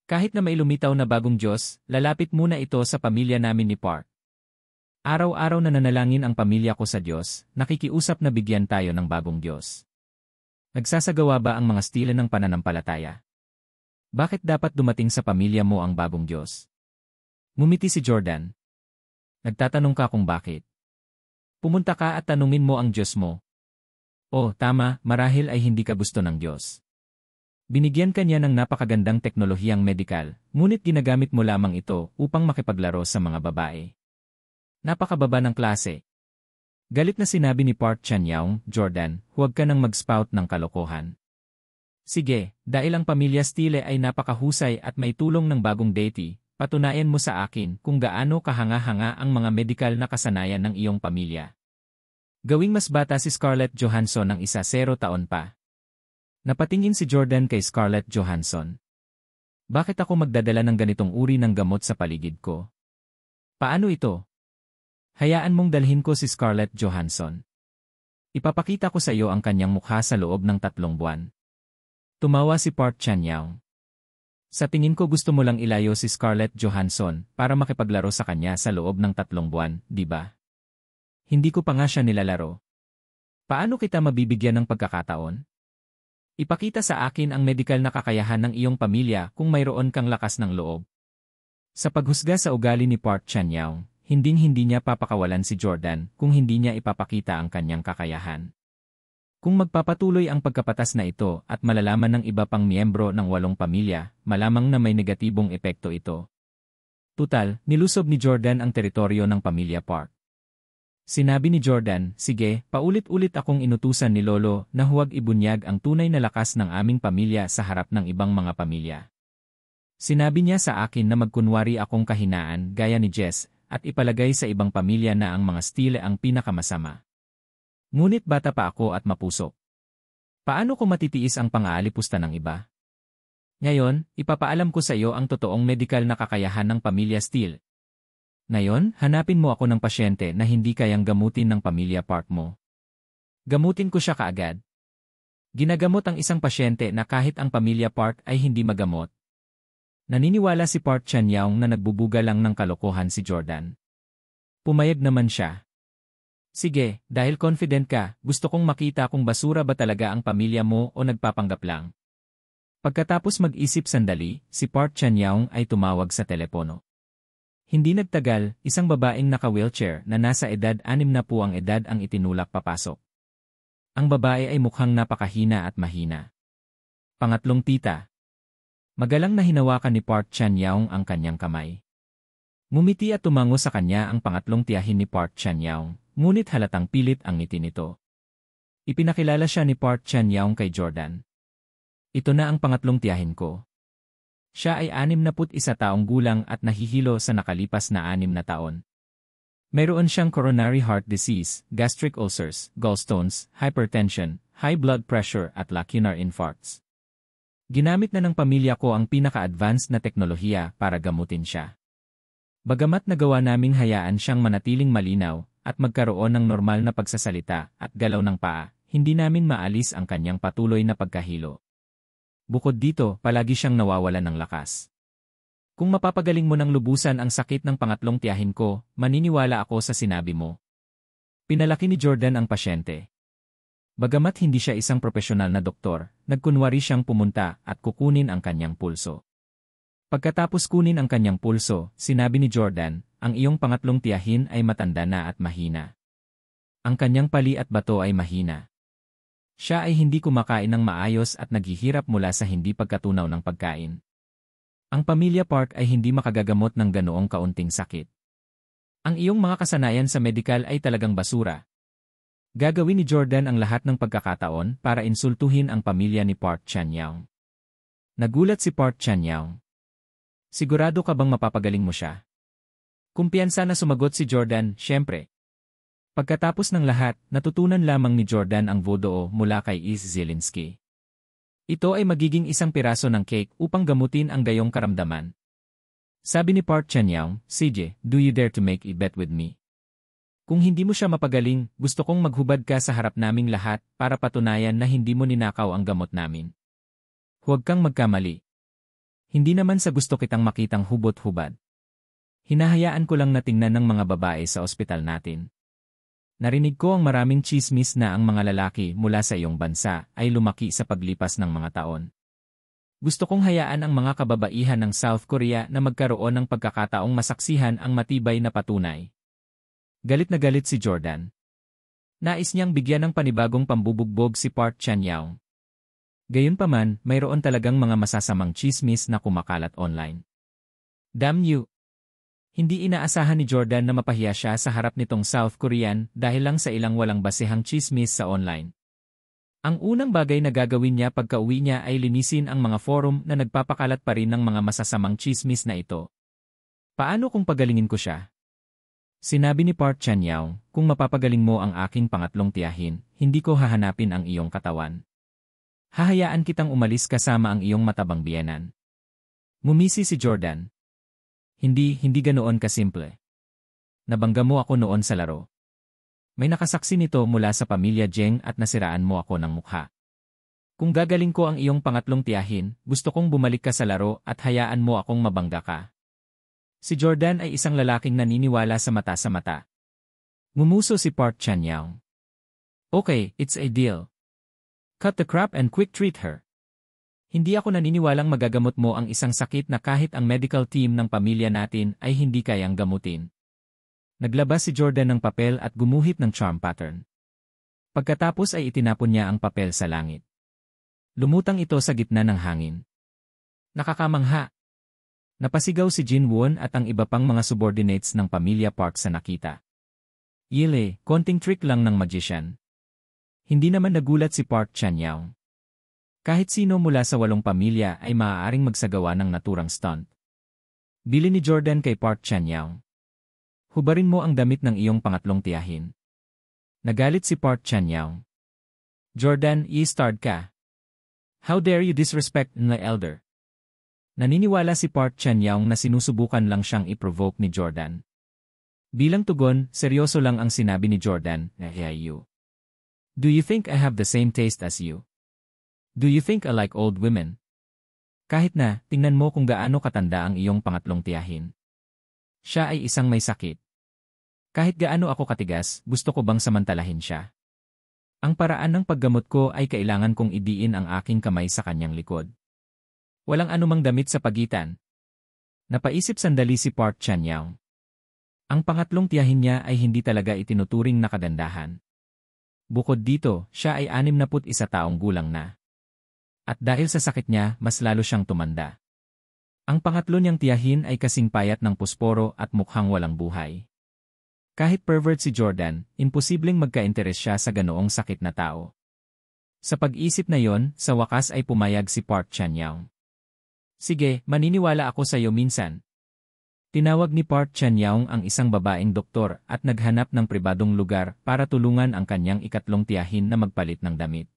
Kahit na may lumitaw na bagong Diyos, lalapit muna ito sa pamilya namin ni Park. Araw-araw na nanalangin ang pamilya ko sa Diyos, nakikiusap na bigyan tayo ng bagong Diyos. Nagsasagawa ba ang mga Steele ng pananampalataya? Bakit dapat dumating sa pamilya mo ang bagong Diyos?" Ngumiti si Jordan. "Nagtatanong ka kung bakit. Pumunta ka at tanungin mo ang Diyos mo." "Oh, tama, marahil ay hindi ka gusto ng Diyos. Binigyan ka niya ng napakagandang teknolohiyang medikal, ngunit ginagamit mo lamang ito upang makipaglaro sa mga babae. Napakababa ng klase." Galit na sinabi ni Park Chan-young, "Jordan, huwag ka nang mag-spout ng kalokohan. Sige, dahil ang pamilya Steele ay napakahusay at may tulong ng bagong deity, patunayan mo sa akin kung gaano kahanga-hanga ang mga medikal na kasanayan ng iyong pamilya. Gawing mas bata si Scarlett Johansson ng 0 taon pa." Napatingin si Jordan kay Scarlett Johansson. "Bakit ako magdadala ng ganitong uri ng gamot sa paligid ko? Paano ito? Hayaan mong dalhin ko si Scarlett Johansson. Ipapakita ko sa iyo ang kanyang mukha sa loob ng 3 buwan." Tumawa si Park Chan-young. "Sa tingin ko gusto mo lang ilayo si Scarlett Johansson para makipaglaro sa kanya sa loob ng 3 buwan, di ba? Hindi ko pa nga siya nilalaro. Paano kita mabibigyan ng pagkakataon? Ipakita sa akin ang medikal na kakayahan ng iyong pamilya kung mayroon kang lakas ng loob." Sa paghusga sa ugali ni Park Chan-young, hinding-hindi niya papakawalan si Jordan kung hindi niya ipapakita ang kanyang kakayahan. Kung magpapatuloy ang pagkapatas na ito at malalaman ng iba pang miyembro ng 8 pamilya, malamang na may negatibong epekto ito. Tutal, nilusob ni Jordan ang teritoryo ng pamilya Park. Sinabi ni Jordan, "Sige, paulit-ulit akong inutusan ni Lolo na huwag ibunyag ang tunay na lakas ng aming pamilya sa harap ng ibang mga pamilya. Sinabi niya sa akin na magkunwari akong kahinaan gaya ni Jess at ipalagay sa ibang pamilya na ang mga Steele ang pinakamasama. Ngunit bata pa ako at mapusok. Paano ko matitiis ang pang-aalipusta ng iba? Ngayon, ipapaalam ko sa iyo ang totoong medikal na kakayahan ng pamilya Steele. Ngayon, hanapin mo ako ng pasyente na hindi kayang gamutin ng pamilya Park mo. Gamutin ko siya kaagad. Ginagamot ang isang pasyente na kahit ang pamilya Park ay hindi magamot. Naniniwala si Park Chan-young na nagbubuga lang ng kalokohan si Jordan. Pumayag naman siya. Sige, dahil confident ka, gusto kong makita kung basura ba talaga ang pamilya mo o nagpapanggap lang. Pagkatapos mag-isip sandali, si Park Chan-young ay tumawag sa telepono. Hindi nagtagal, isang babaeng naka-wheelchair na nasa edad 60 na po ang edad ang itinulak papasok. Ang babae ay mukhang napakahina at mahina. Pangatlong tita. Magalang na hinawakan ni Park Chan-young ang kanyang kamay. Ngumiti at tumango sa kanya ang pangatlong tiyahin ni Park Chan-young, ngunit halatang pilit ang ngiti nito. Ipinakilala siya ni Park Chan-young kay Jordan. Ito na ang pangatlong tiyahin ko. Siya ay 61 taong gulang at nahihilo sa nakalipas na 6 na taon. Mayroon siyang coronary heart disease, gastric ulcers, gallstones, hypertension, high blood pressure at lacunar infarcts. Ginamit na ng pamilya ko ang pinaka-advanced na teknolohiya para gamutin siya. Bagamat nagawa naming hayaan siyang manatiling malinaw at magkaroon ng normal na pagsasalita at galaw ng paa, hindi namin maalis ang kanyang patuloy na pagkahilo. Bukod dito, palagi siyang nawawalan ng lakas. Kung mapapagaling mo ng lubusan ang sakit ng pangatlong tiyahin ko, maniniwala ako sa sinabi mo. Pinalaki ni Jordan ang pasyente. Bagamat hindi siya isang profesional na doktor, nagkunwari siyang pumunta at kukunin ang kanyang pulso. Pagkatapos kunin ang kanyang pulso, sinabi ni Jordan, ang iyong pangatlong tiyahin ay matanda na at mahina. Ang kanyang pali at bato ay mahina. Siya ay hindi kumakain ng maayos at naghihirap mula sa hindi pagkatunaw ng pagkain. Ang pamilya Park ay hindi makagagamot ng ganoong kaunting sakit. Ang iyong mga kasanayan sa medikal ay talagang basura. Gagawin ni Jordan ang lahat ng pagkakataon para insultuhin ang pamilya ni Park Chan-young. Nagulat si Park Chan-young. Sigurado ka bang mapapagaling mo siya? Kumpiyansa na sumagot si Jordan, syempre. Pagkatapos ng lahat, natutunan lamang ni Jordan ang voodoo mula kay Iz Zielinski. Ito ay magiging isang piraso ng cake upang gamutin ang gayong karamdaman. Sabi ni Park Chan-young, CJ, do you dare to make a bet with me? Kung hindi mo siya mapagaling, gusto kong maghubad ka sa harap naming lahat para patunayan na hindi mo ninakaw ang gamot namin. Huwag kang magkamali. Hindi naman sa gusto kitang makitang hubot-hubad. Hinahayaan ko lang na tingnan ng mga babae sa ospital natin. Narinig ko ang maraming chismis na ang mga lalaki mula sa iyong bansa ay lumaki sa paglipas ng mga taon. Gusto kong hayaan ang mga kababaihan ng South Korea na magkaroon ng pagkakataong masaksihan ang matibay na patunay. Galit na galit si Jordan. Nais niyang bigyan ng panibagong pambubugbog si Park Chan-young. Gayunpaman, mayroon talagang mga masasamang chismis na kumakalat online. Damn you! Hindi inaasahan ni Jordan na mapahiya siya sa harap nitong South Korean dahil lang sa ilang walang basehang chismis sa online. Ang unang bagay na gagawin niya pagka-uwi niya ay linisin ang mga forum na nagpapakalat pa rin ng mga masasamang chismis na ito. Paano kung pagalingin ko siya? Sinabi ni Park Chan-young, kung mapapagaling mo ang aking pangatlong tiyahin, hindi ko hahanapin ang iyong katawan. Hahayaan kitang umalis kasama ang iyong matabang biyenan. Ngumisi si Jordan. Hindi ganoon kasimple. Nabangga mo ako noon sa laro. May nakasaksi nito mula sa pamilya Jeng at nasiraan mo ako ng mukha. Kung gagaling ko ang iyong pangatlong tiyahin, gusto kong bumalik ka sa laro at hayaan mo akong mabangga ka. Si Jordan ay isang lalaking naniniwala sa mata. Ngumuso si Park Chan-young. Okay, it's a deal. Cut the crap and quick treat her. Hindi ako naniniwalang magagamot mo ang isang sakit na kahit ang medical team ng pamilya natin ay hindi kayang gamutin. Naglabas si Jordan ng papel at gumuhit ng charm pattern. Pagkatapos ay itinapon niya ang papel sa langit. Lumutang ito sa gitna ng hangin. Nakakamangha. Napasigaw si Jin Won at ang iba pang mga subordinates ng pamilya Park sa nakita. Yele, konting trick lang ng magician. Hindi naman nagulat si Park Chan-young. Kahit sino mula sa 8 pamilya ay maaaring magsagawa ng naturang stunt. Bili ni Jordan kay Park Chan-young. Hubarin mo ang damit ng iyong pangatlong tiyahin. Nagalit si Park Chan-young. Jordan, i-starred ka. How dare you disrespect my elder? Naniniwala si Park Chan-young na sinusubukan lang siyang i-provoke ni Jordan. Bilang tugon, seryoso lang ang sinabi ni Jordan, "Hey you. Do you think I have the same taste as you? Do you think I like old women?" Kahit na, tingnan mo kung gaano katanda ang iyong pangatlong tiyahin. Siya ay isang may sakit. Kahit gaano ako katigas, gusto ko bang samantalahin siya? Ang paraan ng paggamot ko ay kailangan kong idiin ang aking kamay sa kanyang likod. Walang anumang damit sa pagitan. Napaisip sandali si Park Chan-young. Ang pangatlong tiyahin niya ay hindi talaga itinuturing na kagandahan. Bukod dito, siya ay 61 taong gulang na. At dahil sa sakit niya, mas lalo siyang tumanda. Ang pangatlo niyang tiyahin ay kasing payat ng pusporo at mukhang walang buhay. Kahit pervert si Jordan, imposibleng magka-interes siya sa ganoong sakit na tao. Sa pag-isip na yon, sa wakas ay pumayag si Park Chan-young. "Sige, maniniwala ako sa iyo minsan." Tinawag ni Park Chan-young ang isang babaeng doktor at naghanap ng pribadong lugar para tulungan ang kanyang ikatlong tiyahin na magpalit ng damit.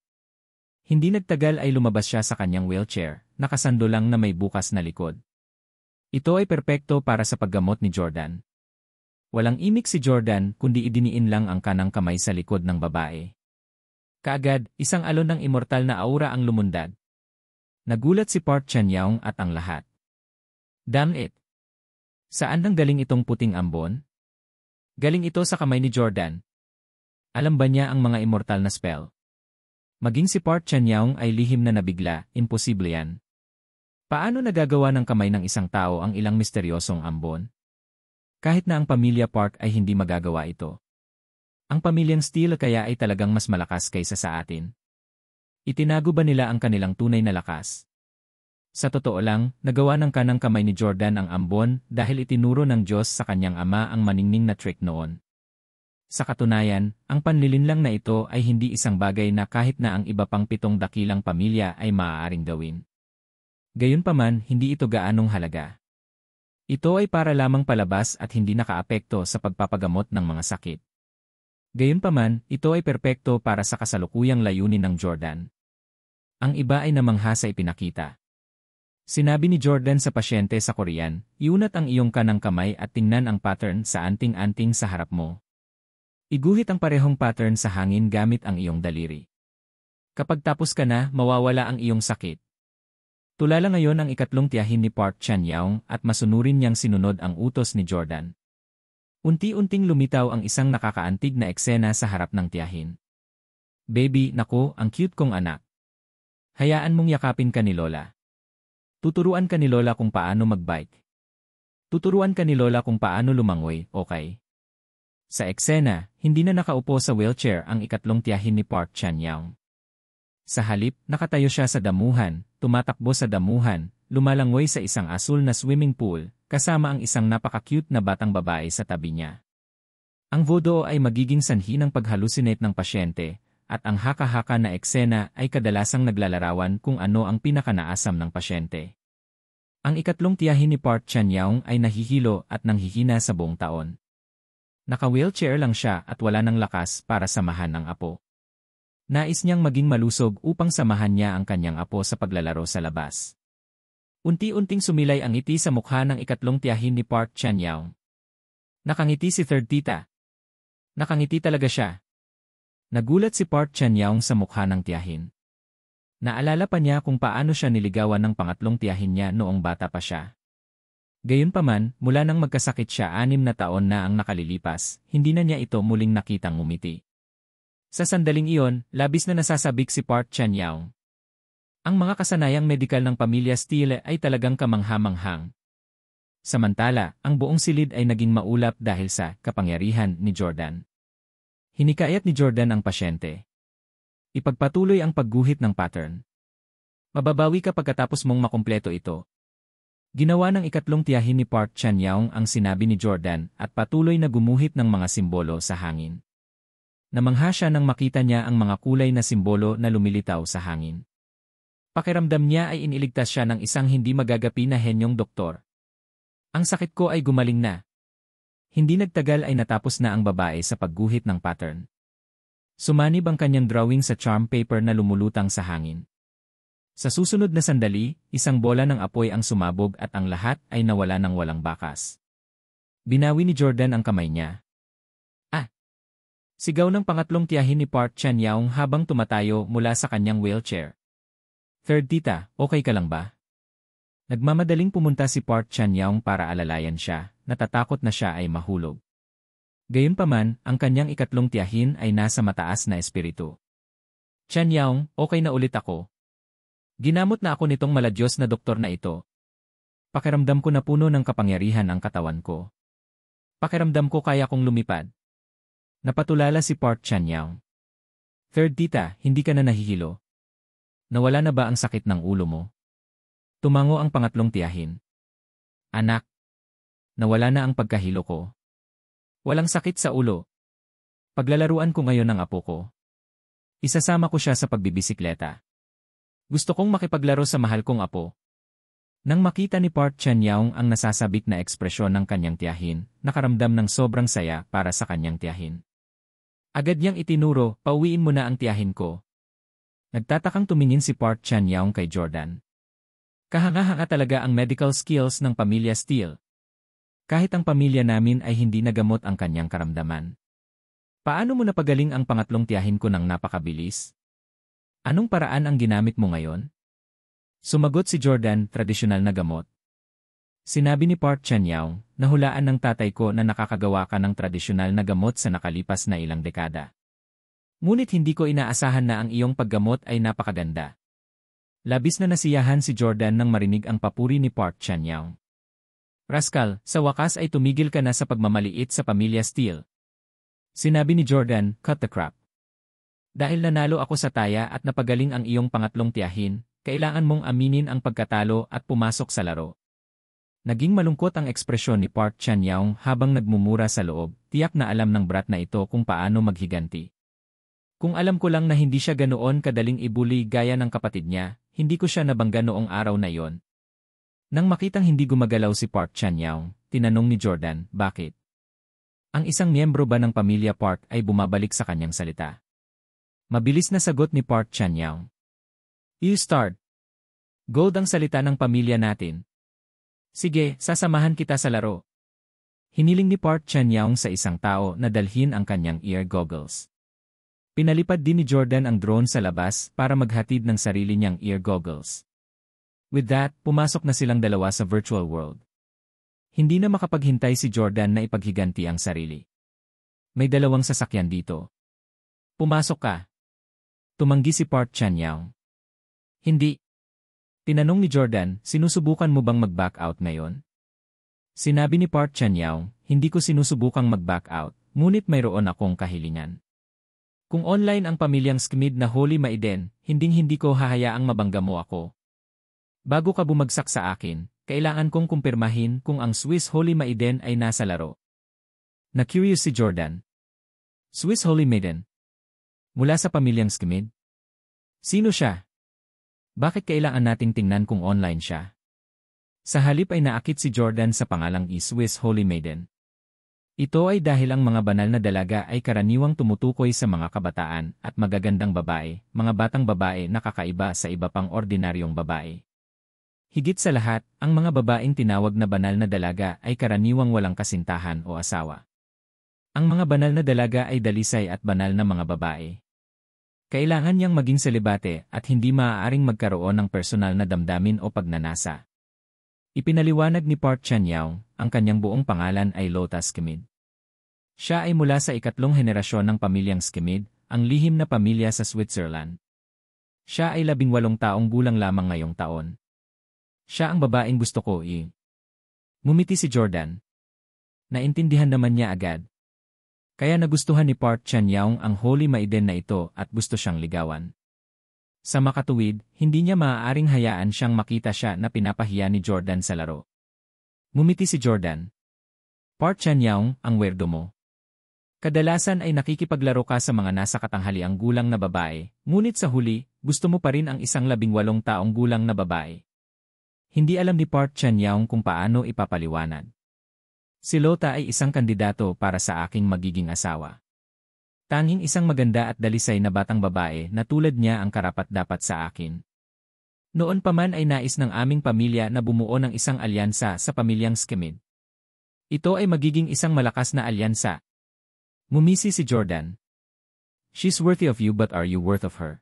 Hindi nagtagal ay lumabas siya sa kanyang wheelchair, nakasando lang na may bukas na likod. Ito ay perpekto para sa paggamot ni Jordan. Walang imik si Jordan kundi idiniin lang ang kanang kamay sa likod ng babae. Kaagad, isang alon ng immortal na aura ang lumundag. Nagulat si Park Chan-young at ang lahat. Damn it! Saan nang galing itong puting ambon? Galing ito sa kamay ni Jordan. Alam ba niya ang mga immortal na spell? Maging si Park Chan-young ay lihim na nabigla, imposible yan. Paano nagagawa ng kamay ng isang tao ang ilang misteryosong ambon? Kahit na ang pamilya Park ay hindi magagawa ito. Ang pamilyang Steele kaya ay talagang mas malakas kaysa sa atin. Itinago ba nila ang kanilang tunay na lakas? Sa totoo lang, nagawa ng kanang kamay ni Jordan ang ambon dahil itinuro ng Diyos sa kanyang ama ang maningning na trick noon. Sa katunayan, ang panlilinlang na ito ay hindi isang bagay na kahit na ang iba pang 7 dakilang pamilya ay maaaring gawin. Gayunpaman, hindi ito gaanong halaga. Ito ay para lamang palabas at hindi nakaapekto sa pagpapagamot ng mga sakit. Gayunpaman, ito ay perpekto para sa kasalukuyang layunin ng Jordan. Ang iba ay namangha sa ipinakita. Sinabi ni Jordan sa pasyente sa Korean, "Iunat ang iyong kanang kamay at tingnan ang pattern sa anting-anting sa harap mo. Iguhit ang parehong pattern sa hangin gamit ang iyong daliri. Kapag tapos ka na, mawawala ang iyong sakit." Tulala ngayon ang ikatlong tiyahin ni Park Chan-young at masunurin niyang sinunod ang utos ni Jordan. Unti-unting lumitaw ang isang nakakaantig na eksena sa harap ng tiyahin. "Baby, naku, ang cute kong anak. Hayaan mong yakapin ka ni Lola. Tuturuan ka ni Lola kung paano magbike. Tuturuan ka ni Lola kung paano lumangoy, okay?" Sa eksena, hindi na nakaupo sa wheelchair ang ikatlong tiyahin ni Park Chan-young. Sa halip, nakatayo siya sa damuhan, tumatakbo sa damuhan, lumalangoy sa isang asul na swimming pool, kasama ang isang napaka-cute na batang babae sa tabi niya. Ang voodoo ay magiging sanhi ng paghalusinate ng pasyente, at ang haka-haka na eksena ay kadalasang naglalarawan kung ano ang pinakanaasam ng pasyente. Ang ikatlong tiyahin ni Park Chan-young ay nahihilo at nanghihina sa buong taon. Naka-wheelchair lang siya at wala ng lakas para samahan ang apo. Nais niyang maging malusog upang samahan niya ang kanyang apo sa paglalaro sa labas. Unti-unting sumilay ang ngiti sa mukha ng ikatlong tiyahin ni Park Chan-young. Nakangiti si third tita. Nakangiti talaga siya. Nagulat si Park Chan-young sa mukha ng tiyahin. Naalala pa niya kung paano siya niligawan ng pangatlong tiyahin niya noong bata pa siya. Gayunpaman, mula nang magkasakit siya 6 na taon na ang nakalilipas, hindi na niya ito muling nakitang ngumiti. Sa sandaling iyon, labis na nasasabik si Park Chan-young. Ang mga kasanayang medikal ng pamilya Steele ay talagang kamangha-manghang. Samantala, ang buong silid ay naging maulap dahil sa kapangyarihan ni Jordan. Hinikayat ni Jordan ang pasyente. Ipagpatuloy ang pagguhit ng pattern. Mababawi ka pagkatapos mong makumpleto ito. Ginawa ng ikatlong tiyahin ni Park Chan-young ang sinabi ni Jordan at patuloy na gumuhit ng mga simbolo sa hangin. Namangha siya nang makita niya ang mga kulay na simbolo na lumilitaw sa hangin. Pakiramdam niya ay iniligtas siya ng isang hindi magagapi na henyong doktor. "Ang sakit ko ay gumaling na." Hindi nagtagal ay natapos na ang babae sa pagguhit ng pattern. Sumanib ang kanyang drawing sa charm paper na lumulutang sa hangin. Sa susunod na sandali, isang bola ng apoy ang sumabog at ang lahat ay nawala ng walang bakas. Binawi ni Jordan ang kamay niya. Ah! Sigaw ng pangatlong tiyahin ni Park Chan-young habang tumatayo mula sa kanyang wheelchair. Third tita, okay ka lang ba? Nagmamadaling pumunta si Park Chan-young para alalayan siya, natatakot na siya ay mahulog. Gayunpaman, ang kanyang ikatlong tiyahin ay nasa mataas na espiritu. Chan-young, okay na ulit ako. Ginamot na ako nitong maladyos na doktor na ito. Pakiramdam ko na puno ng kapangyarihan ang katawan ko. Pakiramdam ko kaya kong lumipad. Napatulala si Park Chan-young. Third tita, hindi ka na nahihilo. Nawala na ba ang sakit ng ulo mo? Tumango ang pangatlong tiyahin. Anak, nawala na ang pagkahilo ko. Walang sakit sa ulo. Paglalaruan ko ngayon ang apo ko. Isasama ko siya sa pagbibisikleta. Gusto kong makipaglaro sa mahal kong apo. Nang makita ni Park Chan-young ang nasasabik na ekspresyon ng kanyang tiyahin, nakaramdam ng sobrang saya para sa kanyang tiyahin. Agad niyang itinuro, pauwiin mo na ang tiyahin ko. Nagtatakang tumingin si Park Chan-young kay Jordan. Kahanga-hanga talaga ang medical skills ng pamilya Steele. Kahit ang pamilya namin ay hindi nagamot ang kanyang karamdaman. Paano mo napagaling ang pangatlong tiyahin ko ng napakabilis? Anong paraan ang ginamit mo ngayon? Sumagot si Jordan, tradisyonal na gamot. Sinabi ni Park Chan-young, nahulaan ng tatay ko na nakakagawa ka ng tradisyonal na gamot sa nakalipas na ilang dekada. Ngunit hindi ko inaasahan na ang iyong paggamot ay napakaganda. Labis na nasiyahan si Jordan nang marinig ang papuri ni Park Chan-young. Rascal, sa wakas ay tumigil ka na sa pagmamaliit sa pamilya Steele. Sinabi ni Jordan, cut the crap. Dahil nanalo ako sa taya at napagaling ang iyong pangatlong tiyahin, kailangan mong aminin ang pagkatalo at pumasok sa laro. Naging malungkot ang ekspresyon ni Park Chan-young habang nagmumura sa loob, tiyak na alam ng brat na ito kung paano maghiganti. Kung alam ko lang na hindi siya ganoon kadaling ibuli gaya ng kapatid niya, hindi ko siya nabangga noong araw na yon. Nang makitang hindi gumagalaw si Park Chan-young, tinanong ni Jordan, bakit? Ang isang miyembro ba ng pamilya Park ay bumabalik sa kanyang salita? Mabilis na sagot ni Park Chan-young. You start. Gold ang salita ng pamilya natin. Sige, sasamahan kita sa laro. Hiniling ni Park Chan-young sa isang tao na dalhin ang kanyang ear goggles. Pinalipad din ni Jordan ang drone sa labas para maghatid ng sarili niyang ear goggles. With that, pumasok na silang dalawa sa virtual world. Hindi na makapaghintay si Jordan na ipaghiganti ang sarili. May dalawang sasakyan dito. Pumasok ka. Tumanggi si Park Chan-young. Hindi. Tinanong ni Jordan, sinusubukan mo bang mag-back out ngayon? Sinabi ni Park Chan-young, hindi ko sinusubukang mag-back out, ngunit mayroon akong kahilingan. Kung online ang pamilyang Schmid na Holy Maiden, hinding-hindi ko hahayaang mabangga mo ako. Bago ka bumagsak sa akin, kailangan kong kumpirmahin kung ang Swiss Holy Maiden ay nasa laro. Na-curious si Jordan. Swiss Holy Maiden? Mula sa pamilyang Schmid? Sino siya? Bakit kailangan nating tingnan kung online siya? Sa halip ay naakit si Jordan sa pangalang Swiss Holy Maiden. Ito ay dahil ang mga banal na dalaga ay karaniwang tumutukoy sa mga kabataan at magagandang babae, mga batang babae na kakaiba sa iba pang ordinaryong babae. Higit sa lahat, ang mga babaeng tinawag na banal na dalaga ay karaniwang walang kasintahan o asawa. Ang mga banal na dalaga ay dalisay at banal na mga babae. Kailangan niyang maging selibate at hindi maaaring magkaroon ng personal na damdamin o pagnanasa. Ipinaliwanag ni Park Chan-young, ang kanyang buong pangalan ay Lotus Schmid. Siya ay mula sa ikatlong henerasyon ng pamilyang Schmid, ang lihim na pamilya sa Switzerland. Siya ay 18 taong gulang lamang ngayong taon. Siya ang babaeng gusto ko Ngumiti si Jordan. Naintindihan naman niya agad. Kaya nagustuhan ni Park Chan-young ang Holy Maiden na ito at gusto siyang ligawan. Sa makatuwid, hindi niya maaaring hayaan siyang makita siya na pinapahiya ni Jordan sa laro. Ngumiti si Jordan. Park Chan-young, ang werdo mo. Kadalasan ay nakikipaglaro ka sa mga nasa katanghaliang gulang na babae, ngunit sa huli, gusto mo pa rin ang isang 18 taong gulang na babae. Hindi alam ni Park Chan-young kung paano ipapaliwanag. Si Lota ay isang kandidato para sa aking magiging asawa. Tanging isang maganda at dalisay na batang babae na tulad niya ang karapat-dapat sa akin. Noon pa man ay nais ng aming pamilya na bumuo ng isang alyansa sa pamilyang Schmidt. Ito ay magiging isang malakas na alyansa. Ngumisi si Jordan. She's worthy of you, but are you worth of her?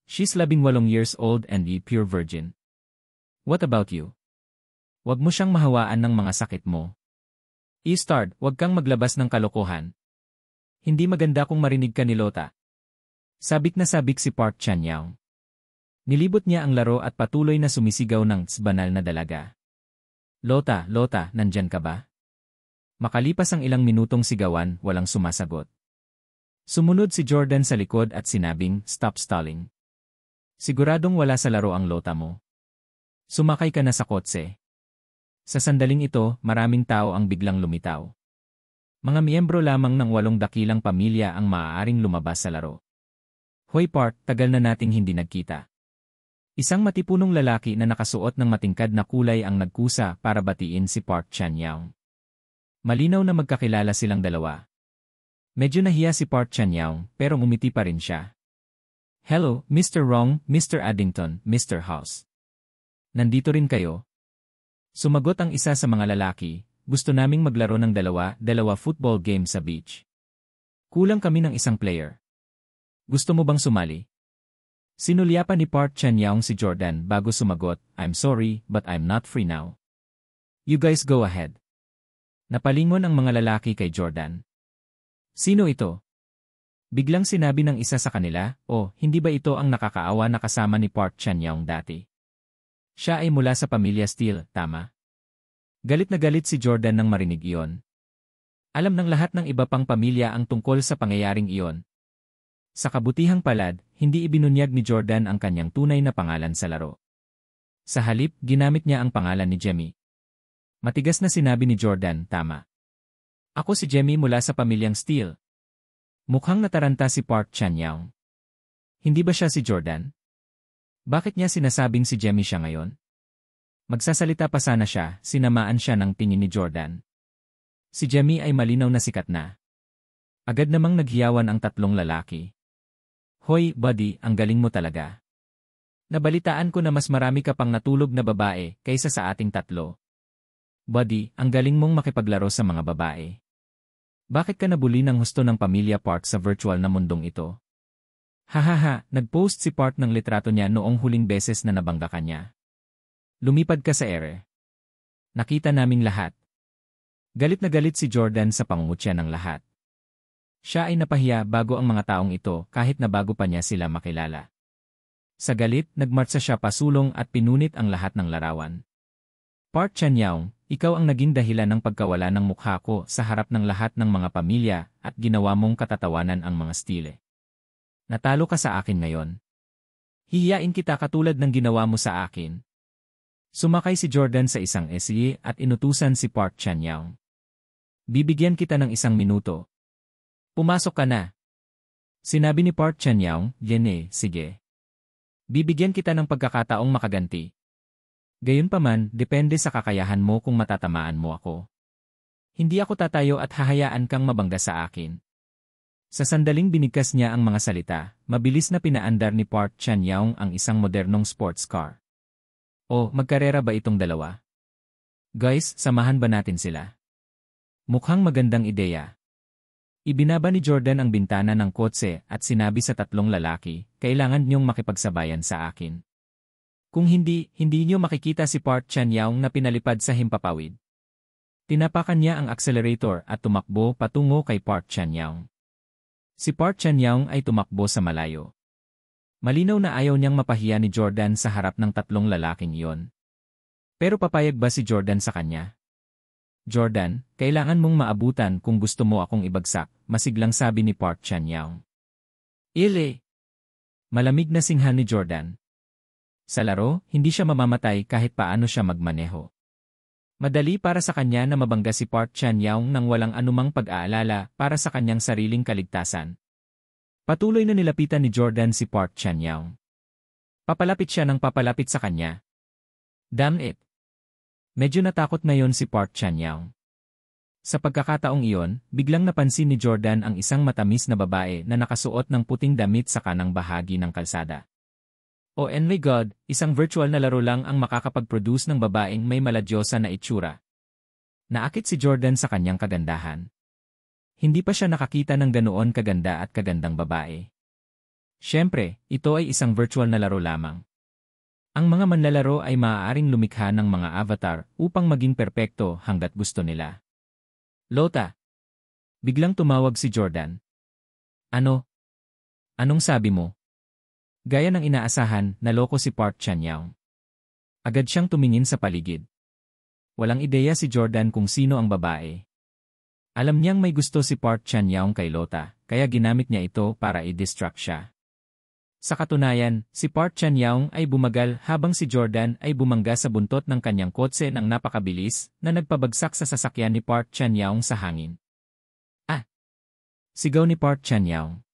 She's 18 years old and a pure virgin. What about you? Huwag mo siyang mahawaan ng mga sakit mo. Eastard, huwag kang maglabas ng kalokohan. Hindi maganda kung marinig ka ni Lota. Sabik na sabik si Park Chan-young. Nilibot niya ang laro at patuloy na sumisigaw ng banal na dalaga. Lota, Lota, nandyan ka ba? Makalipas ang ilang minutong sigawan, walang sumasagot. Sumunod si Jordan sa likod at sinabing, stop stalling. Siguradong wala sa laro ang Lota mo. Sumakay ka na sa kotse. Sa sandaling ito, maraming tao ang biglang lumitaw. Mga miyembro lamang ng 8 dakilang pamilya ang maaaring lumabas sa laro. Hoy Park, tagal na nating hindi nagkita. Isang matipunong lalaki na nakasuot ng matingkad na kulay ang nagkusa para batiin si Park Chan-young. Malinaw na magkakilala silang dalawa. Medyo nahiya si Park Chan-young pero ngumiti pa rin siya. Hello, Mr. Rong, Mr. Addington, Mr. House. Nandito rin kayo? Sumagot ang isa sa mga lalaki, gusto naming maglaro ng dalawa football game sa beach. Kulang kami ng isang player. Gusto mo bang sumali? Sinulyapan ni Park Chan-young si Jordan bago sumagot, I'm sorry, but I'm not free now. You guys go ahead. Napalingon ang mga lalaki kay Jordan. Sino ito? Biglang sinabi ng isa sa kanila, hindi ba ito ang nakakaawa na kasama ni Park Chan-young dati? Siya ay mula sa pamilya Steele, tama? Galit na galit si Jordan nang marinig iyon. Alam ng lahat ng iba pang pamilya ang tungkol sa pangyayaring iyon. Sa kabutihang palad, hindi ibinunyag ni Jordan ang kanyang tunay na pangalan sa laro. Sa halip, ginamit niya ang pangalan ni Jemmy. Matigas na sinabi ni Jordan, tama. Ako si Jemmy mula sa pamilyang Steele. Mukhang nataranta si Park Chan-young. Hindi ba siya si Jordan? Bakit niya sinasabing si Jemmy siya ngayon? Magsasalita pa sana siya, sinamaan siya ng tingin ni Jordan. Si Jemmy ay malinaw na sikat na. Agad namang naghiyawan ang 3 lalaki. Hoy, buddy, ang galing mo talaga. Nabalitaan ko na mas marami ka pang natulog na babae kaysa sa ating 3. Buddy, ang galing mong makipaglaro sa mga babae. Bakit ka nabuli ng husto ng pamilya Park sa virtual na mundong ito? Hahaha, nag-post si Park ng litrato niya noong huling beses na nabangga ka niya. Lumipad ka sa ere. Nakita naming lahat. Galit na galit si Jordan sa pangungutya ng lahat. Siya ay napahiya bago ang mga taong ito kahit na bago pa niya sila makilala. Sa galit, nagmartsa siya pasulong at pinunit ang lahat ng larawan. Park Chan-young, ikaw ang naging dahilan ng pagkawala ng mukha ko sa harap ng lahat ng mga pamilya at ginawa mong katatawanan ang mga Steele. Natalo ka sa akin ngayon. Hihiyain kita katulad ng ginawa mo sa akin. Sumakay si Jordan sa isang SUV at inutusan si Park Chan-young. Bibigyan kita ng 1 minuto. Pumasok ka na. Sinabi ni Park Chan-young, sige. Bibigyan kita ng pagkakataong makaganti. Gayunpaman, depende sa kakayahan mo kung matatamaan mo ako. Hindi ako tatayo at hahayaan kang mabangga sa akin. Sa sandaling binigkas niya ang mga salita, mabilis na pinaandar ni Park Chan-young ang isang modernong sports car. Magkarera ba itong dalawa? Guys, samahan ba natin sila? Mukhang magandang ideya. Ibinaba ni Jordan ang bintana ng kotse at sinabi sa 3 lalaki, kailangan niyong makipagsabayan sa akin. Kung hindi niyo makikita si Park Chan-young na pinalipad sa himpapawid. Tinapakan niya ang accelerator at tumakbo patungo kay Park Chan-young. Si Park Chan-young ay tumakbo sa malayo. Malinaw na ayaw niyang mapahiya ni Jordan sa harap ng 3 lalaking iyon. Pero papayag ba si Jordan sa kanya? Jordan, kailangan mong maabutan kung gusto mo akong ibagsak, masiglang sabi ni Park Chan-young. Malamig na singhan ni Jordan. Sa laro, hindi siya mamamatay kahit paano siya magmaneho. Madali para sa kanya na mabangga si Park Chan-young nang walang anumang pag-aalala para sa kanyang sariling kaligtasan. Patuloy na nilapitan ni Jordan si Park Chan-young. Papalapit siya ng papalapit sa kanya. Damn it! Medyo natakot ngayon si Park Chan-young. Sa pagkakataong iyon, biglang napansin ni Jordan ang isang matamis na babae na nakasuot ng puting damit sa kanang bahagi ng kalsada. Oh and my God, isang virtual na laro lang ang makakapag-produce ng babaeng may maladyosa na itsura. Naakit si Jordan sa kanyang kagandahan. Hindi pa siya nakakita ng ganoon kaganda at kagandang babae. Siyempre, ito ay isang virtual na laro lamang. Ang mga manlalaro ay maaaring lumikha ng mga avatar upang maging perpekto hanggat gusto nila. Lota. Biglang tumawag si Jordan. Ano? Anong sabi mo? Gaya ng inaasahan, naloko si Park Chan-young. Agad siyang tumingin sa paligid. Walang ideya si Jordan kung sino ang babae. Alam niyang may gusto si Park Chan-young kay Lota, kaya ginamit niya ito para i-distract siya. Sa katunayan, si Park Chan-young ay bumagal habang si Jordan ay bumangga sa buntot ng kanyang kotse ng napakabilis na nagpabagsak sa sasakyan ni Park Chan-young sa hangin. Ah! Sigaw ni Park Chan-young.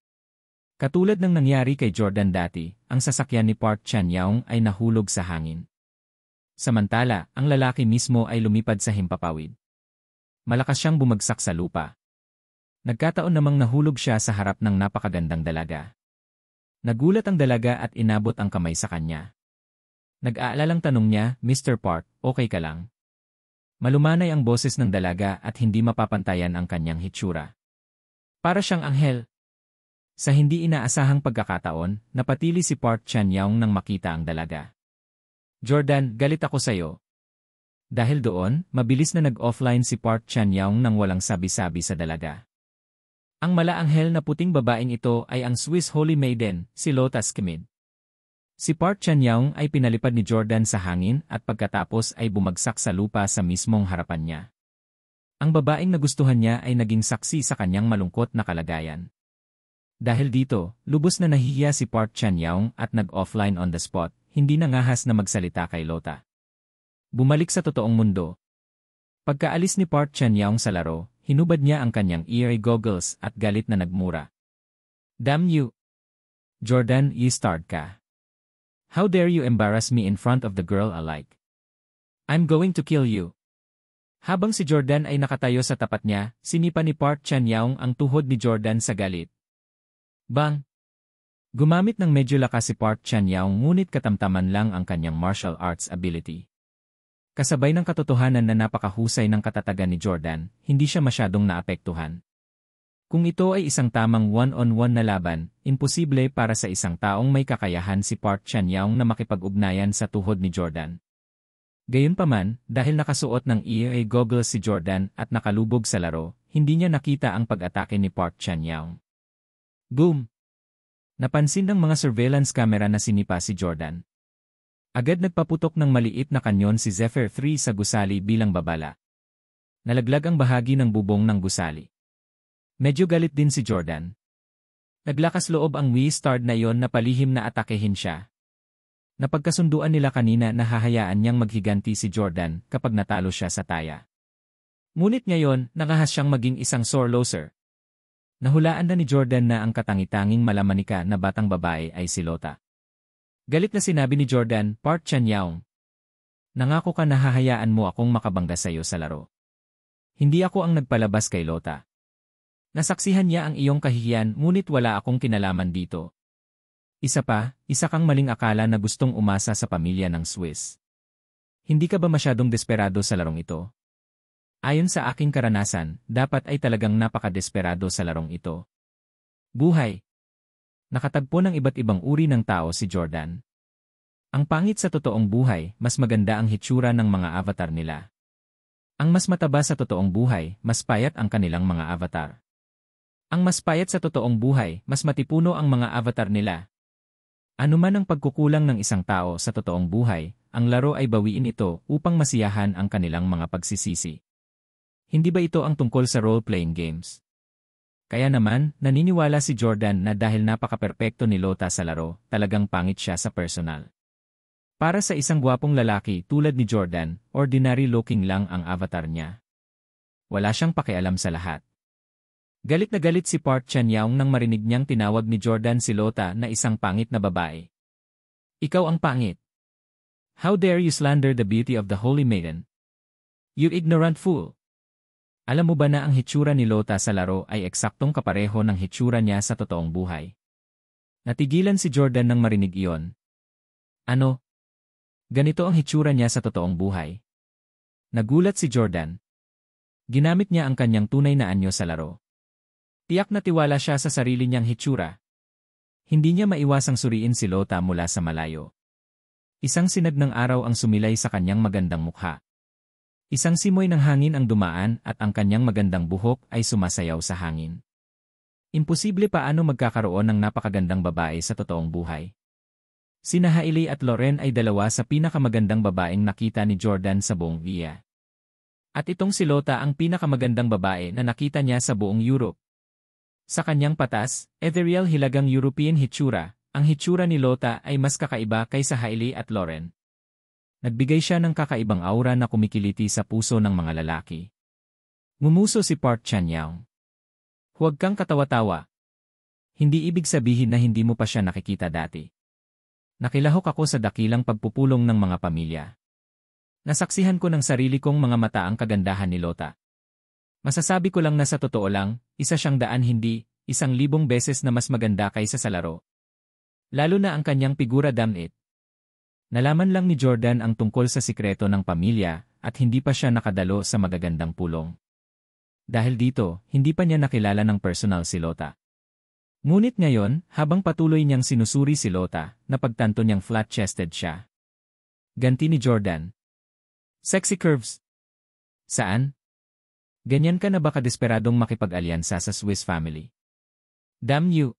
Katulad ng nangyari kay Jordan dati, ang sasakyan ni Park Chan-young ay nahulog sa hangin. Samantala, ang lalaki mismo ay lumipad sa himpapawid. Malakas siyang bumagsak sa lupa. Nagkataon namang nahulog siya sa harap ng napakagandang dalaga. Nagulat ang dalaga at inabot ang kamay sa kanya. Nag-aalalang tanong niya, Mr. Park, okay ka lang? Malumanay ang boses ng dalaga at hindi mapapantayan ang kanyang hitsura. Para siyang anghel. Sa hindi inaasahang pagkakataon, napatili si Park Chan-young nang makita ang dalaga. Jordan, galit ako sa'yo. Dahil doon, mabilis na nag-offline si Park Chan-young nang walang sabi-sabi sa dalaga. Ang malaanghel na puting babaeng ito ay ang Swiss Holy Maiden, si Lota Schmid. Si Park Chan-young ay pinalipad ni Jordan sa hangin at pagkatapos ay bumagsak sa lupa sa mismong harapan niya. Ang babaeng nagustuhan niya ay naging saksi sa kanyang malungkot na kalagayan. Dahil dito, lubos na nahihiya si Park Chan-young at nag-offline on the spot, hindi nangahas na magsalita kay Lota. Bumalik sa totoong mundo. Pagkaalis ni Park Chan-young sa laro, hinubad niya ang kanyang ear goggles at galit na nagmura. Damn you! Jordan, you-start ka. How dare you embarrass me in front of the girl I like? I'm going to kill you. Habang si Jordan ay nakatayo sa tapat niya, sinipa ni Park Chan-young ang tuhod ni Jordan sa galit. Bang! Gumamit ng medyo lakas si Park Chan-young ngunit katamtaman lang ang kanyang martial arts ability. Kasabay ng katotohanan na napakahusay ng katatagan ni Jordan, hindi siya masyadong naapektuhan. Kung ito ay isang tamang one-on-one na laban, imposible para sa isang taong may kakayahan si Park Chan-young na makipag-ugnayan sa tuhod ni Jordan. Gayunpaman, dahil nakasuot ng ear goggles si Jordan at nakalubog sa laro, hindi niya nakita ang pag-atake ni Park Chan-young. Boom! Napansin ng mga surveillance camera na sinipa si Jordan. Agad nagpaputok ng maliit na kanyon si Zephyr 3 sa gusali bilang babala. Nalaglag ang bahagi ng bubong ng gusali. Medyo galit din si Jordan. Naglakas loob ang Wii-Stard na iyon na palihim na atakehin siya. Napagkasunduan nila kanina na hahayaan niyang maghiganti si Jordan kapag natalo siya sa taya. Ngunit ngayon, nakahas siyang maging isang sore loser. Nahulaan na ni Jordan na ang katangi-tanging malamanika na batang babae ay si Lota. Galit na sinabi ni Jordan, Park Chan-young. Nangako ka na hahayaan mo akong makabangga sa iyo sa laro. Hindi ako ang nagpalabas kay Lota. Nasaksihan niya ang iyong kahihiyan ngunit wala akong kinalaman dito. Isa kang maling akala na gustong umasa sa pamilya ng Swiss. Hindi ka ba masyadong desperado sa larong ito? Ayon sa aking karanasan, dapat ay talagang napakadesperado sa larong ito. Buhay. Nakatagpo ng iba't ibang uri ng tao si Jordan. Ang pangit sa totoong buhay, mas maganda ang hitsura ng mga avatar nila. Ang mas mataba sa totoong buhay, mas payat ang kanilang mga avatar. Ang mas payat sa totoong buhay, mas matipuno ang mga avatar nila. Anuman ang pagkukulang ng isang tao sa totoong buhay, ang laro ay bawiin ito upang masiyahan ang kanilang mga pagsisisi. Hindi ba ito ang tungkol sa role-playing games? Kaya naman, naniniwala si Jordan na dahil napaka-perpekto ni Lota sa laro, talagang pangit siya sa personal. Para sa isang gwapong lalaki tulad ni Jordan, ordinary-looking lang ang avatar niya. Wala siyang pakialam sa lahat. Galit na galit si Park Chan-young nang marinig niyang tinawag ni Jordan si Lota na isang pangit na babae. Ikaw ang pangit. How dare you slander the beauty of the Holy Maiden? You ignorant fool. Alam mo ba na ang hitsura ni Lota sa laro ay eksaktong kapareho ng hitsura niya sa totoong buhay? Natigilan si Jordan nang marinig iyon. Ano? Ganito ang hitsura niya sa totoong buhay. Nagulat si Jordan. Ginamit niya ang kanyang tunay na anyo sa laro. Tiyak na tiwala siya sa sarili niyang hitsura. Hindi niya maiwasang suriin si Lota mula sa malayo. Isang sinag ng araw ang sumilay sa kanyang magandang mukha. Isang simoy ng hangin ang dumaan at ang kanyang magandang buhok ay sumasayaw sa hangin. Imposible paano magkakaroon ng napakagandang babae sa totoong buhay. Sina Hailey at Lauren ay dalawa sa pinakamagandang babaeng nakita ni Jordan sa buong Via. At itong si Lota ang pinakamagandang babae na nakita niya sa buong Europe. Sa kanyang patas, ethereal hilagang European hitsura, ang hitsura ni Lota ay mas kakaiba kaysa Hailey at Lauren. Nagbigay siya ng kakaibang aura na kumikiliti sa puso ng mga lalaki. Ngumuso si Park Chan-young. Huwag kang katawa-tawa. Hindi ibig sabihin na hindi mo pa siya nakikita dati. Nakilahok ako sa dakilang pagpupulong ng mga pamilya. Nasaksihan ko ng sarili kong mga mata ang kagandahan ni Lota. Masasabi ko lang na sa totoo lang, isa siyang daan hindi, 1,000 beses na mas maganda kaysa sa laro. Lalo na ang kanyang figura damit. Nalaman lang ni Jordan ang tungkol sa sikreto ng pamilya at hindi pa siya nakadalo sa magagandang pulong. Dahil dito, hindi pa niya nakilala ng personal si Lota. Ngunit ngayon, habang patuloy niyang sinusuri si Lota, napagtanto niyang flat-chested siya. Ganti ni Jordan. Sexy curves. Saan? Ganyan ka na ba kadesperadong makipag-alyansa sa Swiss family? Damn you!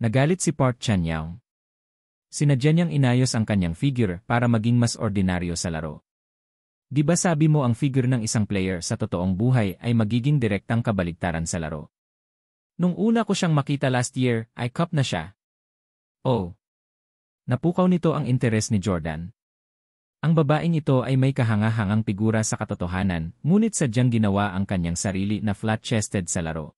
Nagalit si Park Chan-young. Sinadya niyang inayos ang kanyang figure para maging mas ordinaryo sa laro. Di ba sabi mo ang figure ng isang player sa totoong buhay ay magiging direktang kabaligtaran sa laro? Nung una ko siyang makita last year, ay cup na siya. Oh. Napukaw nito ang interes ni Jordan. Ang babaeng ito ay may kahanga-hangang figura sa katotohanan, ngunit sadyang ginawa ang kanyang sarili na flat-chested sa laro.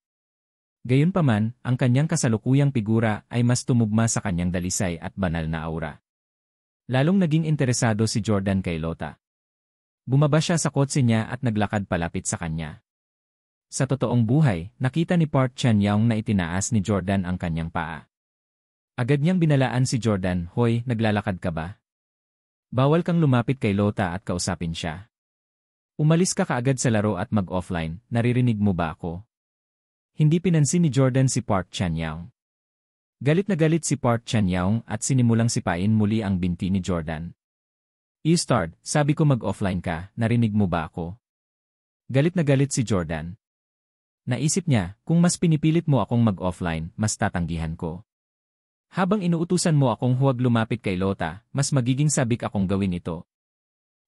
Gayunpaman, ang kanyang kasalukuyang figura ay mas tumugma sa kanyang dalisay at banal na aura. Lalong naging interesado si Jordan kay Lota. Bumaba siya sa kotse niya at naglakad palapit sa kanya. Sa totoong buhay, nakita ni Park Chan-young na itinaas ni Jordan ang kanyang paa. Agad niyang binalaan si Jordan, "Hoy, naglalakad ka ba? Bawal kang lumapit kay Lota at kausapin siya. Umalis ka kaagad sa laro at mag-offline, naririnig mo ba ako?" Hindi pinansin ni Jordan si Park Chan-young. Galit na galit si Park Chan-young at sinimulang sipain muli ang binti ni Jordan. "You start, sabi ko mag-offline ka, narinig mo ba ako?" Galit na galit si Jordan. Naisip niya, kung mas pinipilit mo akong mag-offline, mas tatanggihan ko. Habang inuutusan mo akong huwag lumapit kay Lota, mas magiging sabik akong gawin ito.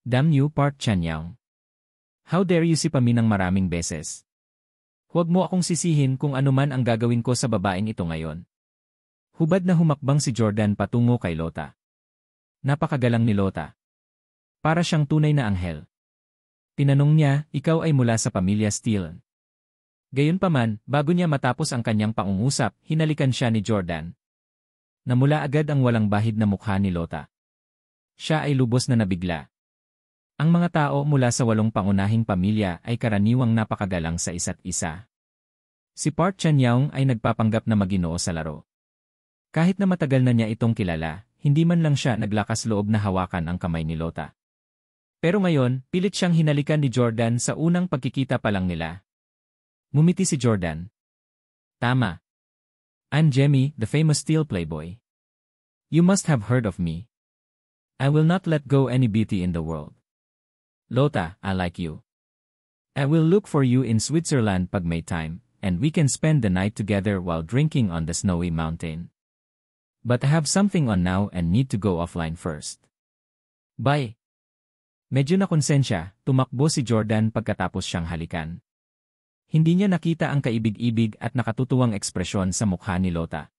Damn you, Park Chan-young. How dare you sipa ng maraming beses. Huwag mo akong sisihin kung ano man ang gagawin ko sa babaeng ito ngayon. Hubad na humakbang si Jordan patungo kay Lota. Napakagalang ni Lota. Para siyang tunay na anghel. Tinanong niya, "Ikaw ay mula sa pamilya Steele?" Gayunpaman, bago niya matapos ang kanyang pangungusap, hinalikan siya ni Jordan. Namula agad ang walang bahid na mukha ni Lota. Siya ay lubos na nabigla. Ang mga tao mula sa 8 pangunahing pamilya ay karaniwang napakagalang sa isa't isa. Si Park Chan-young ay nagpapanggap na maginoo sa laro. Kahit na matagal na niya itong kilala, hindi man lang siya naglakas loob na hawakan ang kamay ni Lota. Pero ngayon, pilit siyang hinalikan ni Jordan sa unang pagkikita pa lang nila. Ngumiti si Jordan. Tama. I'm Jemmy, the famous Steele playboy. You must have heard of me. I will not let go any beauty in the world. Lota, I like you. I will look for you in Switzerland pag may time, and we can spend the night together while drinking on the snowy mountain. But I have something on now and need to go offline first. Bye. Medyo nakonsensya, tumakbo si Jordan pagkatapos siyang halikan. Hindi niya nakita ang kaibig-ibig at nakatutuwang ekspresyon sa mukha ni Lota.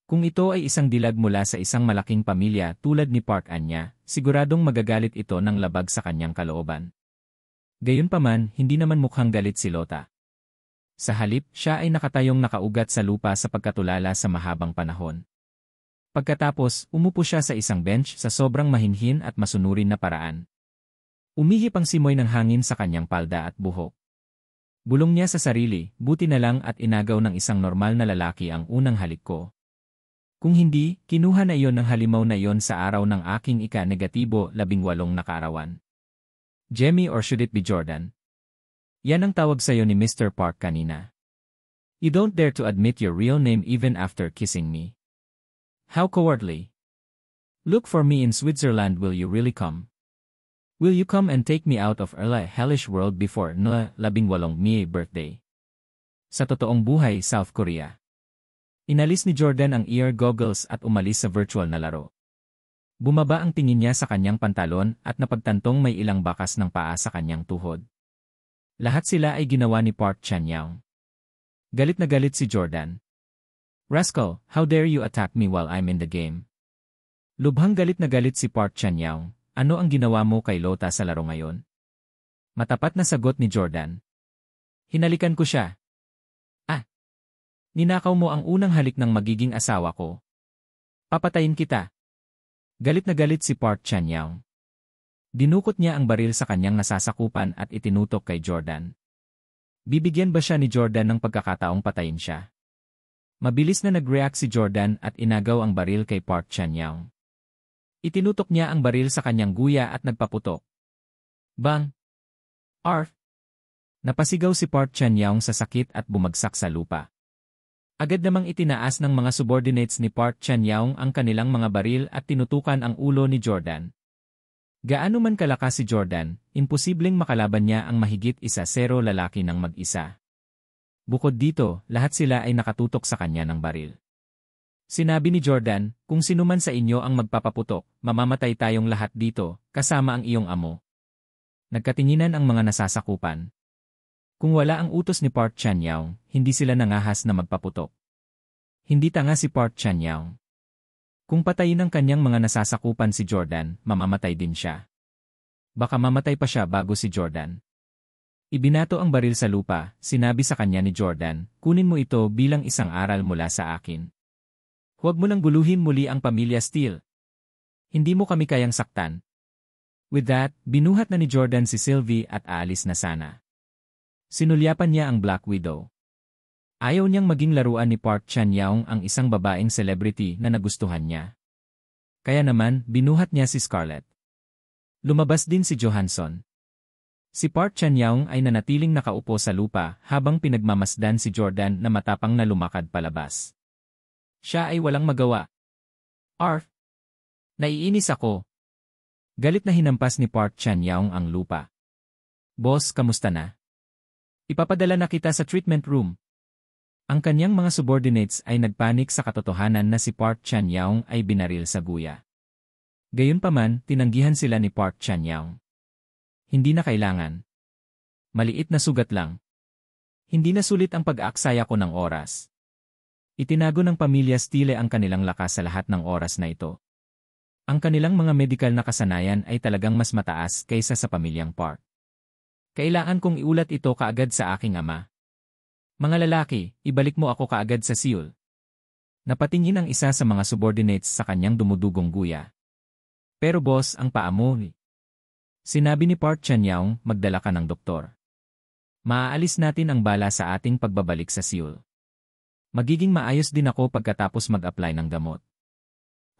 Kung ito ay isang dilag mula sa isang malaking pamilya tulad ni Park Anya, siguradong magagalit ito ng labag sa kanyang kalooban. Gayunpaman, hindi naman mukhang galit si Lota. Sa halip, siya ay nakatayong nakaugat sa lupa sa pagkatulala sa mahabang panahon. Pagkatapos, umupo siya sa isang bench sa sobrang mahinhin at masunurin na paraan. Umihip ang simoy ng hangin sa kanyang palda at buhok. Bulong niya sa sarili, buti na lang at inagaw ng isang normal na lalaki ang unang halik ko. Kung hindi, kinuha na iyon ng halimaw na iyon sa araw ng aking ika-negatibo 18 na kaarawan. Jemmy, or should it be Jordan? Yan ang tawag sa'yo ni Mr. Park kanina. You don't dare to admit your real name even after kissing me. How cowardly. Look for me in Switzerland, will you really come? Will you come and take me out of a hellish world before na 18 my birthday? Sa totoong buhay, South Korea. Inalis ni Jordan ang ear goggles at umalis sa virtual na laro. Bumaba ang tingin niya sa kanyang pantalon at napagtantong may ilang bakas ng paa sa kanyang tuhod. Lahat sila ay ginawa ni Park Chan-young. Galit na galit si Jordan. Rascal, how dare you attack me while I'm in the game? Lubhang galit na galit si Park Chan-young. Ano ang ginawa mo kay Lota sa laro ngayon? Matapat na sagot ni Jordan. Hinalikan ko siya. Ninakaw mo ang unang halik ng magiging asawa ko. Papatayin kita. Galit na galit si Park Chan-young. Dinukot niya ang baril sa kanyang nasasakupan at itinutok kay Jordan. Bibigyan ba siya ni Jordan ng pagkakataong patayin siya? Mabilis na nag-react si Jordan at inagaw ang baril kay Park Chan-young. Itinutok niya ang baril sa kanyang guya at nagpaputok. Bang! Arf! Napasigaw si Park Chan-young sa sakit at bumagsak sa lupa. Agad namang itinaas ng mga subordinates ni Park Chan-young ang kanilang mga baril at tinutukan ang ulo ni Jordan. Gaano man kalakas si Jordan, imposibleng makalaban niya ang mahigit 1-0 lalaki ng mag-isa. Bukod dito, lahat sila ay nakatutok sa kanya ng baril. Sinabi ni Jordan, kung sinuman sa inyo ang magpapaputok, mamamatay tayong lahat dito, kasama ang iyong amo. Nagkatinginan ang mga nasasakupan. Kung wala ang utos ni Park Chan-young, hindi sila nangahas na magpaputok. Hindi tanga si Park Chan-young. Kung patayin ang kanyang mga nasasakupan si Jordan, mamamatay din siya. Baka mamatay pa siya bago si Jordan. Ibinato ang baril sa lupa, sinabi sa kanya ni Jordan, kunin mo ito bilang isang aral mula sa akin. Huwag mo nang guluhin muli ang pamilya Steele. Hindi mo kami kayang saktan. With that, binuhat na ni Jordan si Sylvie at aalis na sana. Sinulyapan niya ang Black Widow. Ayaw niyang maging laruan ni Park Chan-young ang isang babaeng celebrity na nagustuhan niya. Kaya naman, binuhat niya si Scarlett. Lumabas din si Johansson. Si Park Chan-young ay nanatiling nakaupo sa lupa habang pinagmamasdan si Jordan na matapang na lumakad palabas. Siya ay walang magawa. Arf! Naiinis ako. Galit na hinampas ni Park Chan-young ang lupa. Boss, kamusta na? Ipapadala na kita sa treatment room. Ang kanyang mga subordinates ay nagpanik sa katotohanan na si Park Chan-young ay binaril sa guya. Gayunpaman, tinanggihan sila ni Park Chan-young. Hindi na kailangan. Maliit na sugat lang. Hindi na sulit ang pag-aaksaya ko ng oras. Itinago ng pamilya Steele ang kanilang lakas sa lahat ng oras na ito. Ang kanilang mga medikal na kasanayan ay talagang mas mataas kaysa sa pamilyang Park. Kailangan kong iulat ito kaagad sa aking ama. Mga lalaki, ibalik mo ako kaagad sa Seoul. Napatingin ang isa sa mga subordinates sa kanyang dumudugong guya. Pero boss, ang paa mo. Sinabi ni Park Chan-young, magdala ka ng doktor. Maaalis natin ang bala sa ating pagbabalik sa Seoul. Magiging maayos din ako pagkatapos mag-apply ng gamot.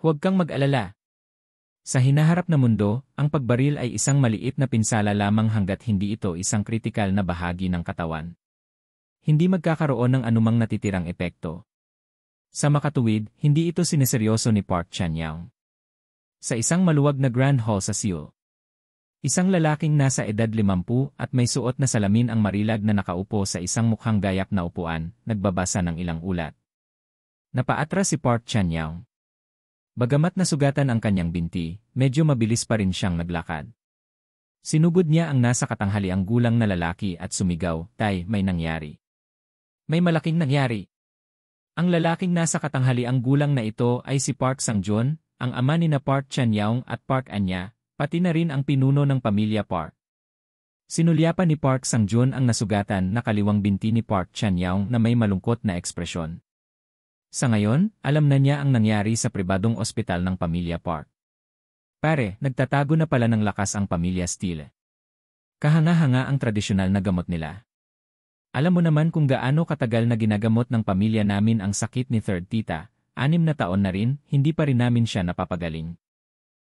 Huwag kang mag-alala. Sa hinaharap na mundo, ang pagbaril ay isang maliit na pinsala lamang hanggat hindi ito isang kritikal na bahagi ng katawan. Hindi magkakaroon ng anumang natitirang epekto. Sa makatuwid, hindi ito sineseryoso ni Park Chan-young. Sa isang maluwag na Grand Hall sa Seoul, isang lalaking nasa edad 50 at may suot na salamin ang marilag na nakaupo sa isang mukhang gayak na upuan, nagbabasa ng ilang ulat. Napaatras si Park Chan-young. Bagamat nasugatan ang kanyang binti, medyo mabilis pa rin siyang naglakad. Sinugod niya ang nasa katanghaliang gulang na lalaki at sumigaw, "Tay, may nangyari." May malaking nangyari. Ang lalaking nasa katanghaliang gulang na ito ay si Park Sang-joon, ang ama ni na Park Chan-young at Park Anya, pati na rin ang pinuno ng pamilya Park. Sinulyapan ni Park Sang-joon ang nasugatan na kaliwang binti ni Park Chan-young na may malungkot na ekspresyon. Sa ngayon, alam na niya ang nangyari sa pribadong ospital ng pamilya Park. Pare, nagtatago na pala ng lakas ang pamilya Steele. Kahanga-hanga ang tradisyonal na gamot nila. Alam mo naman kung gaano katagal na ginagamot ng pamilya namin ang sakit ni Third Tita, 6 na taon na rin, hindi pa rin namin siya napapagaling.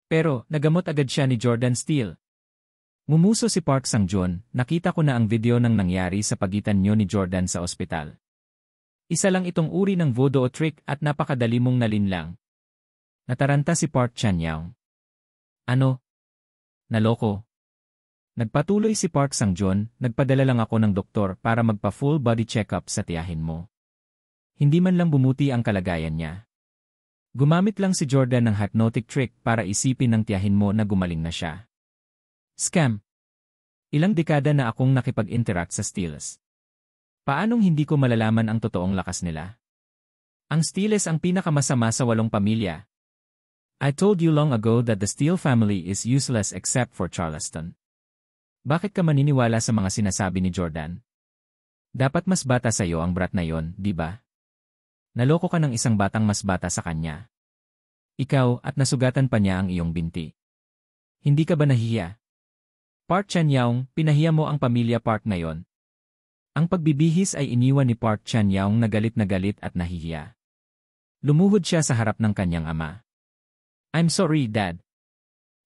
Pero, nagamot agad siya ni Jordan Steele. Ngumuso si Park Sang-joon, nakita ko na ang video ng nangyari sa pagitan niyo ni Jordan sa ospital. Isa lang itong uri ng voodoo trick at napakadali mong nalinlang. Nataranta si Park Chan-young. Ano? Naloko? Nagpatuloy si Park Sang-joon, nagpadala lang ako ng doktor para magpa-full body check-up sa tiyahin mo. Hindi man lang bumuti ang kalagayan niya. Gumamit lang si Jordan ng hypnotic trick para isipin ng tiyahin mo na gumaling na siya. Scam. Ilang dekada na akong nakipag-interact sa Steeles. Paanong hindi ko malalaman ang totoong lakas nila? Ang Steeles ang pinakamasama sa 8 pamilya. I told you long ago that the Steele family is useless except for Charleston. Bakit ka maniniwala sa mga sinasabi ni Jordan? Dapat mas bata sa iyo ang brat na yon, di ba? Naloko ka ng isang batang mas bata sa kanya. Ikaw at nasugatan pa niya ang iyong binti. Hindi ka ba nahihiya? Park Chan-young, pinahiya mo ang pamilya Park ngayon. Ang pagbibihis ay iniwan ni Park Chan-young na galit at nahihiya. Lumuhod siya sa harap ng kanyang ama. I'm sorry, Dad.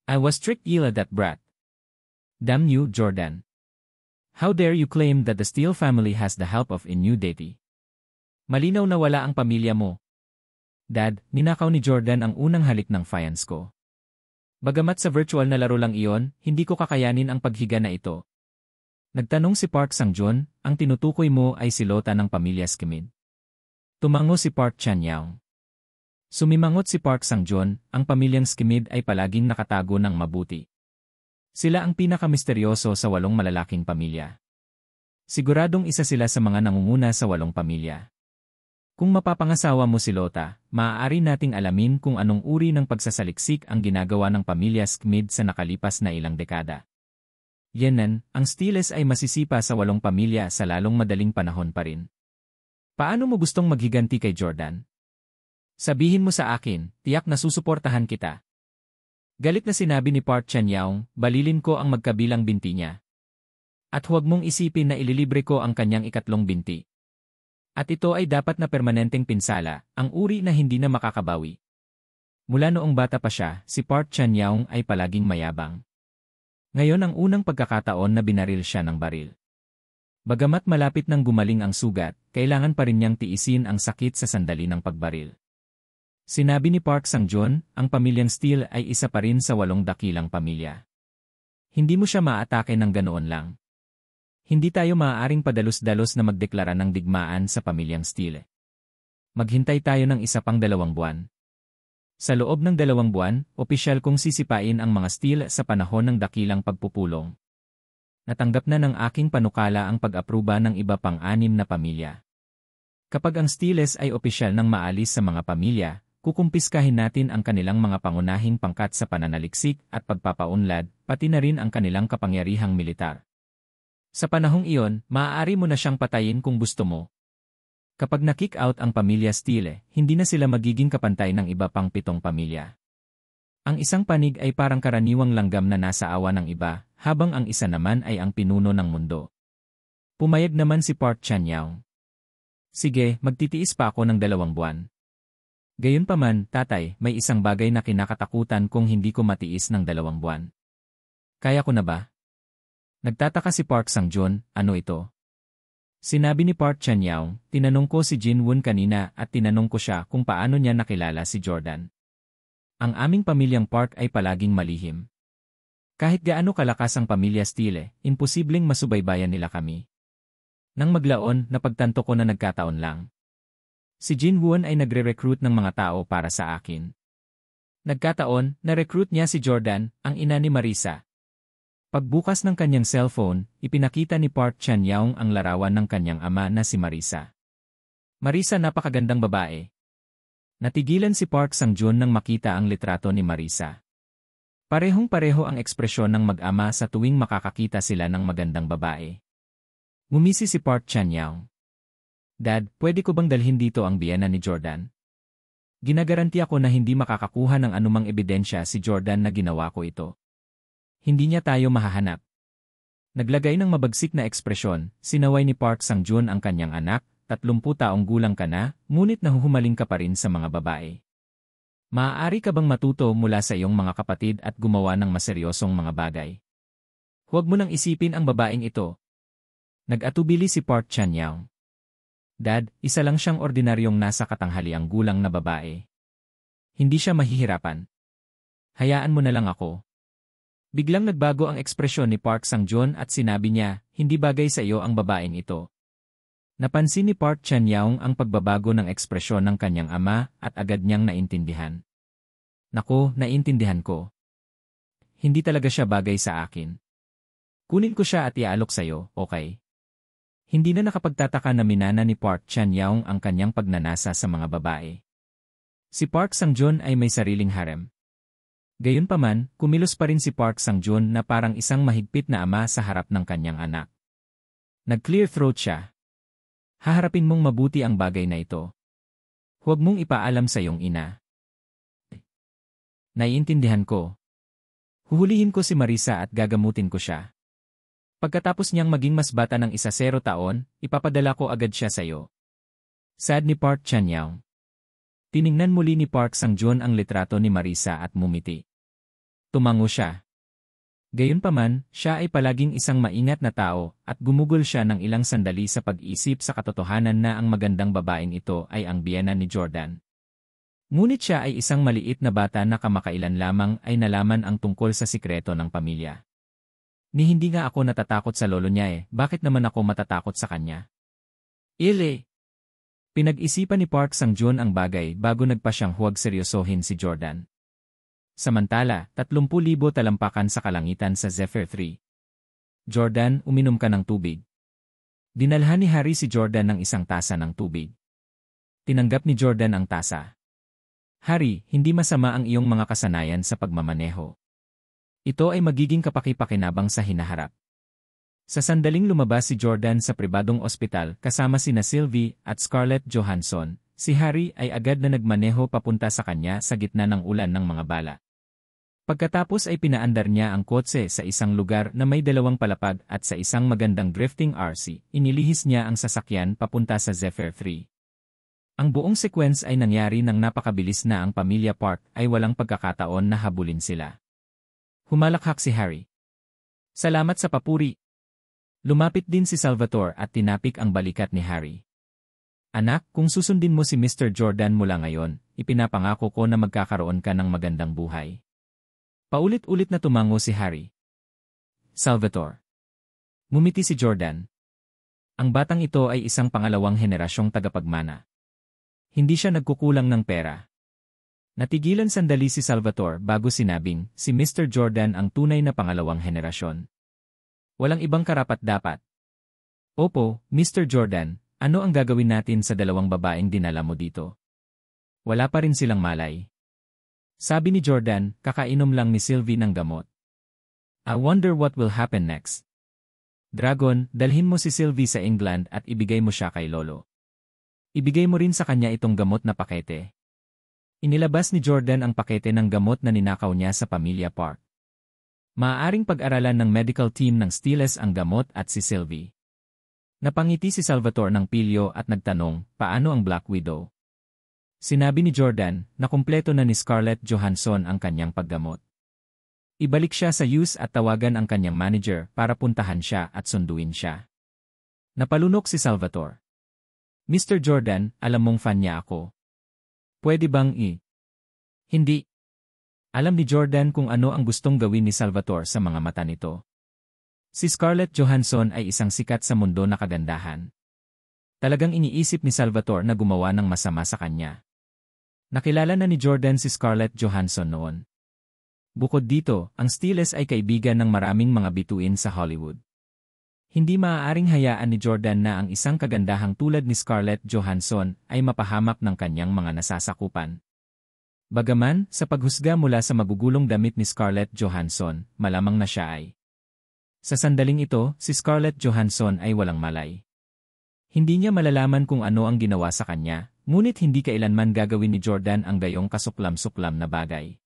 I was strict at that brat. Damn you, Jordan. How dare you claim that the Steele family has the help of a new deity? Malinaw na wala ang pamilya mo. Dad, ninakaw ni Jordan ang unang halik ng fiance ko. Bagamat sa virtual na laro lang iyon, hindi ko kakayanin ang paghiga na ito. Nagtanong si Park Sang-joon, ang tinutukoy mo ay silota ng pamilya Skimid. Tumango si Park Chan-young. Sumimangot si Park Sang-joon, ang pamilyang Skimid ay palaging nakatago ng mabuti. Sila ang pinakamisteryoso sa 8 malalaking pamilya. Siguradong isa sila sa mga nangunguna sa 8 pamilya. Kung mapapangasawa mo si Lota, maaari nating alamin kung anong uri ng pagsasaliksik ang ginagawa ng pamilya Skimid sa nakalipas na ilang dekada. Yenan, ang Steeles ay masisipa sa 8 pamilya sa lalong madaling panahon pa rin. Paano mo gustong maghiganti kay Jordan? Sabihin mo sa akin, tiyak na susuportahan kita. Galit na sinabi ni Park Chan-young, balilin ko ang magkabilang binti niya. At huwag mong isipin na ililibre ko ang kanyang ikatlong binti. At ito ay dapat na permanenteng pinsala, ang uri na hindi na makakabawi. Mula noong bata pa siya, si Park Chan-young ay palaging mayabang. Ngayon ang unang pagkakataon na binaril siya ng baril. Bagamat malapit nang gumaling ang sugat, kailangan pa rin niyang tiisin ang sakit sa sandali ng pagbaril. Sinabi ni Park Sang-joon, ang pamilyang Steele ay isa pa rin sa 8 dakilang pamilya. Hindi mo siya maatake ng ganoon lang. Hindi tayo maaaring padalos-dalos na magdeklara ng digmaan sa pamilyang Steele. Maghintay tayo ng isa pang 2 buwan. Sa loob ng 2 buwan, opisyal kong sisipain ang mga Steele sa panahon ng dakilang pagpupulong. Natanggap na ng aking panukala ang pag-apruba ng iba pang 6 na pamilya. Kapag ang Steeles ay opisyal ng maalis sa mga pamilya, kukumpiskahin natin ang kanilang mga pangunahing pangkat sa pananaliksik at pagpapaunlad, pati na rin ang kanilang kapangyarihang militar. Sa panahong iyon, maaari mo na siyang patayin kung gusto mo. Kapag na-kick out ang pamilya Steele, hindi na sila magiging kapantay ng iba pang 7 pamilya. Ang isang panig ay parang karaniwang langgam na nasa awa ng iba, habang ang isa naman ay ang pinuno ng mundo. Pumayag naman si Park Chan-young. Sige, magtitiis pa ako ng 2 buwan. Gayunpaman, tatay, may isang bagay na kinakatakutan kung hindi ko matiis ng 2 buwan. Kaya ko na ba? Nagtataka si Park Sang-joon, ano ito? Sinabi ni Park Chan-young, tinanong ko si Jin-woon kanina at tinanong ko siya kung paano niya nakilala si Jordan. Ang aming pamilyang Park ay palaging malihim. Kahit gaano kalakas ang pamilya Steele, imposibleng masubaybayan nila kami. Nang maglaon, napagtanto ko na nagkataon lang. Si Jin-woon ay nagre-recruit ng mga tao para sa akin. Nagkataon, na-recruit niya si Jordan, ang ina ni Marisa. Pagbukas ng kanyang cellphone, ipinakita ni Park Chan-young ang larawan ng kanyang ama na si Marisa. Marisa, napakagandang babae. Natigilan si Park Sang-joon nang makita ang litrato ni Marisa. Parehong-pareho ang ekspresyon ng mag-ama sa tuwing makakakita sila ng magandang babae. Ngumisi si Park Chan-young. Dad, pwede ko bang dalhin dito ang biyena ni Jordan? Ginagaranti ako na hindi makakakuha ng anumang ebidensya si Jordan na ginawa ko ito. Hindi niya tayo mahahanap. Naglagay ng mabagsik na ekspresyon, sinaway ni Park Sang-joon ang kanyang anak, 30 taong gulang ka na, ngunit nahuhumaling ka pa rin sa mga babae. Maaari ka bang matuto mula sa iyong mga kapatid at gumawa ng maseryosong mga bagay? Huwag mo nang isipin ang babaeng ito. Nag-atubili si Park Chan-young. Dad, isa lang siyang ordinaryong nasa katanghaliang gulang na babae. Hindi siya mahihirapan. Hayaan mo na lang ako. Biglang nagbago ang ekspresyon ni Park Sang-joon at sinabi niya, hindi bagay sa iyo ang babaeng ito. Napansin ni Park Chan-young ang pagbabago ng ekspresyon ng kanyang ama at agad niyang naintindihan. Naku, naintindihan ko. Hindi talaga siya bagay sa akin. Kunin ko siya at iaalok sa iyo, okay? Hindi na nakapagtataka na minana ni Park Chan-young ang kanyang pagnanasa sa mga babae. Si Park Sang-joon ay may sariling harem. Gayunpaman, kumilos pa rin si Park Sang-joon na parang isang mahigpit na ama sa harap ng kanyang anak. Nag-clear throat siya. Haharapin mong mabuti ang bagay na ito. Huwag mong ipaalam sa iyong ina. Naiintindihan ko. Huhulihin ko si Marisa at gagamutin ko siya. Pagkatapos niyang maging mas bata ng 10 taon, ipapadala ko agad siya sa iyo. Sad ni Park Chan-young. Tiningnan muli ni Park Sang-joon ang litrato ni Marisa at mumiti. Tumango siya. Gayunpaman, siya ay palaging isang maingat na tao at gumugol siya ng ilang sandali sa pag-isip sa katotohanan na ang magandang babaeng ito ay ang biyena ni Jordan. Ngunit siya ay isang maliit na bata na kamakailan lamang ay nalaman ang tungkol sa sikreto ng pamilya. Ni hindi nga ako natatakot sa lolo niya bakit naman ako matatakot sa kanya? Ile! Pinag-isipan ni Park Sang-joon ang bagay bago nagpa siyang huwag seryosohin si Jordan. Samantala, 30,000 talampakan sa kalangitan sa Zephyr 3. Jordan, uminom ka ng tubig. Dinalhan ni Harry si Jordan ng isang tasa ng tubig. Tinanggap ni Jordan ang tasa. Harry, hindi masama ang iyong mga kasanayan sa pagmamaneho. Ito ay magiging kapaki-pakinabang sa hinaharap. Sa sandaling lumabas si Jordan sa pribadong ospital kasama sina Sylvie at Scarlett Johansson, si Harry ay agad na nagmaneho papunta sa kanya sa gitna ng ulan ng mga bala. Pagkatapos ay pinaandar niya ang kotse sa isang lugar na may 2 palapag at sa isang magandang drifting RC, inilihis niya ang sasakyan papunta sa Zephyr 3. Ang buong sequence ay nangyari nang napakabilis na ang pamilya Park ay walang pagkakataon na habulin sila. Humalakhak si Harry. Salamat sa papuri. Lumapit din si Salvatore at tinapik ang balikat ni Harry. Anak, kung susundin mo si Mr. Jordan mula ngayon, ipinapangako ko na magkakaroon ka ng magandang buhay. Paulit-ulit na tumango si Harry. Salvatore. Ngumiti si Jordan. Ang batang ito ay isang pangalawang henerasyong tagapagmana. Hindi siya nagkukulang ng pera. Natigilan sandali si Salvatore bago sinabing, si Mr. Jordan ang tunay na pangalawang henerasyon. Walang ibang karapat-dapat. Opo, Mr. Jordan, ano ang gagawin natin sa 2 babaeng dinala mo dito? Wala pa rin silang malay. Sabi ni Jordan, kakainom lang ni Sylvie ng gamot. I wonder what will happen next. Dragon, dalhin mo si Sylvie sa England at ibigay mo siya kay Lolo. Ibigay mo rin sa kanya itong gamot na pakete. Inilabas ni Jordan ang pakete ng gamot na ninakaw niya sa pamilya Park. Maaaring pag-aralan ng medical team ng Stiles ang gamot at si Sylvie. Napangiti si Salvatore ng pilyo at nagtanong, paano ang Black Widow? Sinabi ni Jordan na kumpleto na ni Scarlett Johansson ang kanyang paggamot. Ibalik siya sa US at tawagan ang kanyang manager para puntahan siya at sunduin siya. Napalunok si Salvatore. Mr. Jordan, alam mong fan niya ako. Pwede bang Hindi. Alam ni Jordan kung ano ang gustong gawin ni Salvatore sa mga mata nito. Si Scarlett Johansson ay isang sikat sa mundo na kagandahan. Talagang iniisip ni Salvatore na gumawa ng masama sa kanya. Nakilala na ni Jordan si Scarlett Johansson noon. Bukod dito, ang Stiles ay kaibigan ng maraming mga bituin sa Hollywood. Hindi maaaring hayaan ni Jordan na ang isang kagandahang tulad ni Scarlett Johansson ay mapahamak ng kanyang mga nasasakupan. Bagaman, sa paghusga mula sa magugulong damit ni Scarlett Johansson, malamang na siya ay. Sa sandaling ito, si Scarlett Johansson ay walang malay. Hindi niya malalaman kung ano ang ginawa sa kanya, ngunit hindi kailanman gagawin ni Jordan ang gayong kasuklam-suklam na bagay.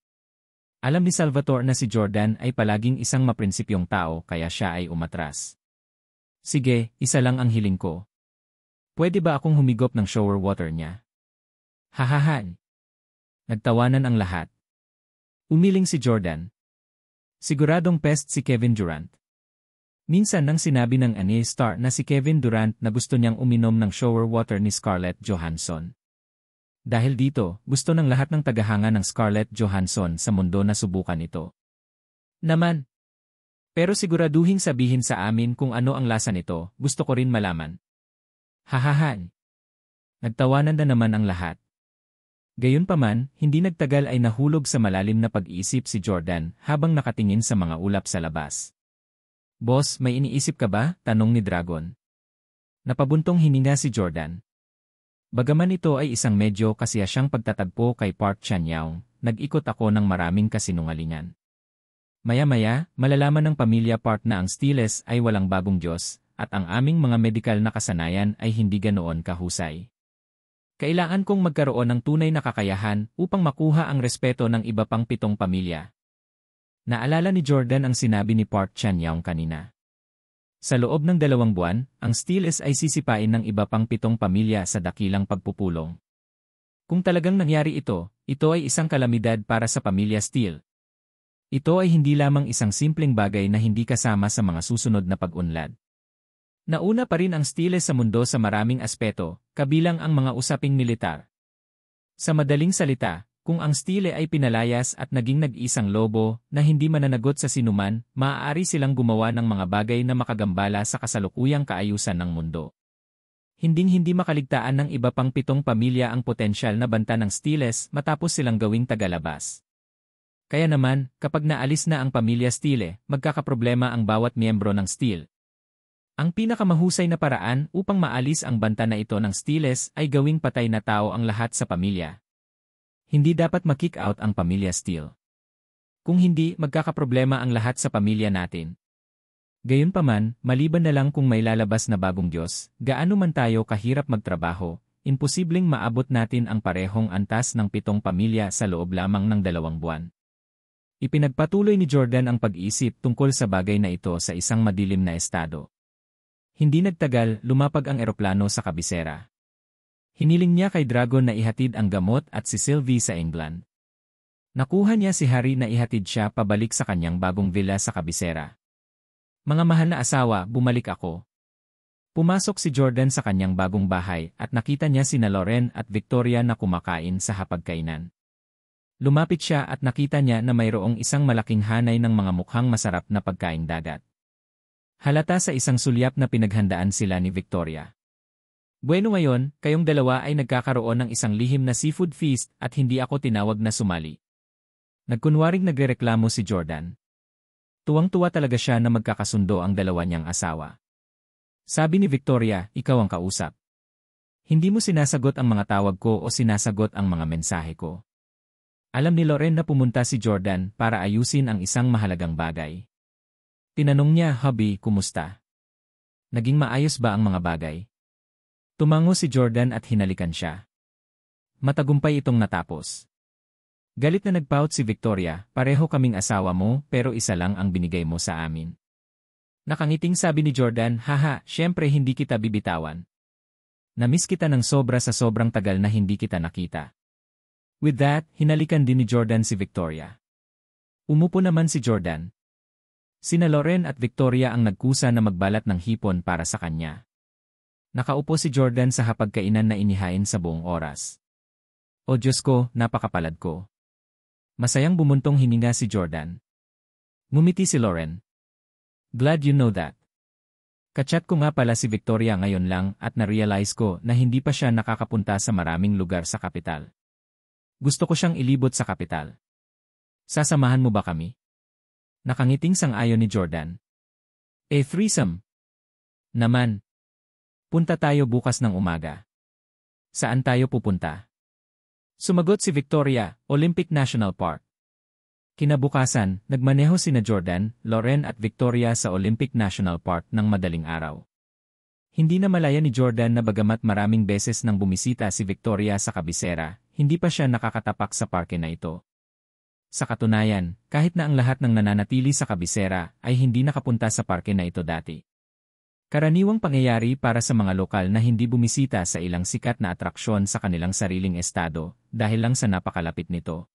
Alam ni Salvatore na si Jordan ay palaging isang maprinsipyong tao kaya siya ay umatras. Sige, isa lang ang hiling ko. Pwede ba akong humigop ng shower water niya? Hahahan. Nagtawanan ang lahat. Umiling si Jordan. Siguradong pest si Kevin Durant. Minsan nang sinabi ng anime star na si Kevin Durant na gusto niyang uminom ng shower water ni Scarlett Johansson. Dahil dito, gusto ng lahat ng tagahanga ng Scarlett Johansson sa mundo na subukan ito. Naman. Pero siguraduhin sabihin sa amin kung ano ang lasa nito, gusto ko rin malaman. Hahahan. Nagtawanan na naman ang lahat. Gayunpaman, hindi nagtagal ay nahulog sa malalim na pag-iisip si Jordan habang nakatingin sa mga ulap sa labas. Boss, may iniisip ka ba? Tanong ni Dragon. Napabuntong hininga si Jordan. Bagaman ito ay isang medyo kasiyasyang pagtatagpo kay Park Chan-young, nag-ikot ako ng maraming kasinungalingan. Maya-maya, malalaman ng pamilya Park na ang Stiles ay walang bagong Diyos, at ang aming mga medikal na kasanayan ay hindi ganoon kahusay. Kailangan kong magkaroon ng tunay na kakayahan upang makuha ang respeto ng iba pang 7 pamilya. Naalala ni Jordan ang sinabi ni Park Chan-young kanina. Sa loob ng 2 buwan, ang Stiles ay sisipain ng iba pang 7 pamilya sa dakilang pagpupulong. Kung talagang nangyari ito ay isang kalamidad para sa pamilya Steele. Ito ay hindi lamang isang simpleng bagay na hindi kasama sa mga susunod na pag-unlad. Nauna pa rin ang Stiles sa mundo sa maraming aspeto, kabilang ang mga usaping militar. Sa madaling salita, kung ang Stile ay pinalayas at naging nag-isang lobo na hindi mananagot sa sinuman, maaari silang gumawa ng mga bagay na makagambala sa kasalukuyang kaayusan ng mundo. Hinding-hindi makaligtaan ng iba pang 7 pamilya ang potensyal na banta ng Stiles matapos silang gawing tagalabas. Kaya naman, kapag naalis na ang pamilya Stile, magkakaproblema ang bawat miyembro ng Stile. Ang pinakamahusay na paraan upang maalis ang banta na ito ng Stiles ay gawing patay na tao ang lahat sa pamilya. Hindi dapat ma-kick out ang pamilya Steele. Kung hindi, magkakaproblema ang lahat sa pamilya natin. Gayunpaman, maliban na lang kung may lalabas na bagong Diyos, gaano man tayo kahirap magtrabaho, imposibleng maabot natin ang parehong antas ng 7 pamilya sa loob lamang ng 2 buwan. Ipinagpatuloy ni Jordan ang pag-iisip tungkol sa bagay na ito sa isang madilim na estado. Hindi nagtagal, lumapag ang eroplano sa kabisera. Hiniling niya kay Dragon na ihatid ang gamot at si Sylvie sa England. Nakuha niya si Harry na ihatid siya pabalik sa kanyang bagong villa sa kabisera. Mga mahal na asawa, bumalik ako. Pumasok si Jordan sa kanyang bagong bahay at nakita niya sina Lauren at Victoria na kumakain sa hapagkainan. Lumapit siya at nakita niya na mayroong isang malaking hanay ng mga mukhang masarap na pagkaing dagat. Halata sa isang sulyap na pinaghandaan sila ni Victoria. Bueno ngayon, kayong dalawa ay nagkakaroon ng isang lihim na seafood feast at hindi ako tinawag na sumali. Nagkunwaring nagrereklamo si Jordan. Tuwang-tuwa talaga siya na magkakasundo ang dalawa niyang asawa. Sabi ni Victoria, ikaw ang kausap. Hindi mo sinasagot ang mga tawag ko o sinasagot ang mga mensahe ko. Alam ni Lauren na pumunta si Jordan para ayusin ang isang mahalagang bagay. Tinanong niya, hubby, kumusta? Naging maayos ba ang mga bagay? Tumango si Jordan at hinalikan siya. Matagumpay itong natapos. Galit na nagpout si Victoria, pareho kaming asawa mo pero isa lang ang binigay mo sa amin. Nakangiting sabi ni Jordan, haha, syempre hindi kita bibitawan. Namiss kita ng sobra sa sobrang tagal na hindi kita nakita. With that, hinalikan din ni Jordan si Victoria. Umupo naman si Jordan. Sina Lauren at Victoria ang nagkusa na magbalat ng hipon para sa kanya. Nakaupo si Jordan sa hapagkainan na inihain sa buong oras. O Diyos ko, napakapalad ko. Masayang bumuntong hininga si Jordan. Ngumiti si Lauren. Glad you know that. Kachat ko nga pala si Victoria ngayon lang at na-realize ko na hindi pa siya nakakapunta sa maraming lugar sa kapital. Gusto ko siyang ilibot sa kapital. Sasamahan mo ba kami? Nakangiting sang-ayon ni Jordan. Threesome. Naman. Punta tayo bukas ng umaga. Saan tayo pupunta? Sumagot si Victoria, Olympic National Park. Kinabukasan, nagmaneho sina Jordan, Lauren at Victoria sa Olympic National Park ng madaling araw. Hindi na malaya ni Jordan na bagamat maraming beses nang bumisita si Victoria sa kabisera, hindi pa siya nakakatapak sa parke na ito. Sa katunayan, kahit na ang lahat ng nananatili sa kabisera ay hindi nakapunta sa parke na ito dati. Karaniwang pangyayari para sa mga lokal na hindi bumisita sa ilang sikat na atraksyon sa kanilang sariling estado dahil lang sa napakalapit nito.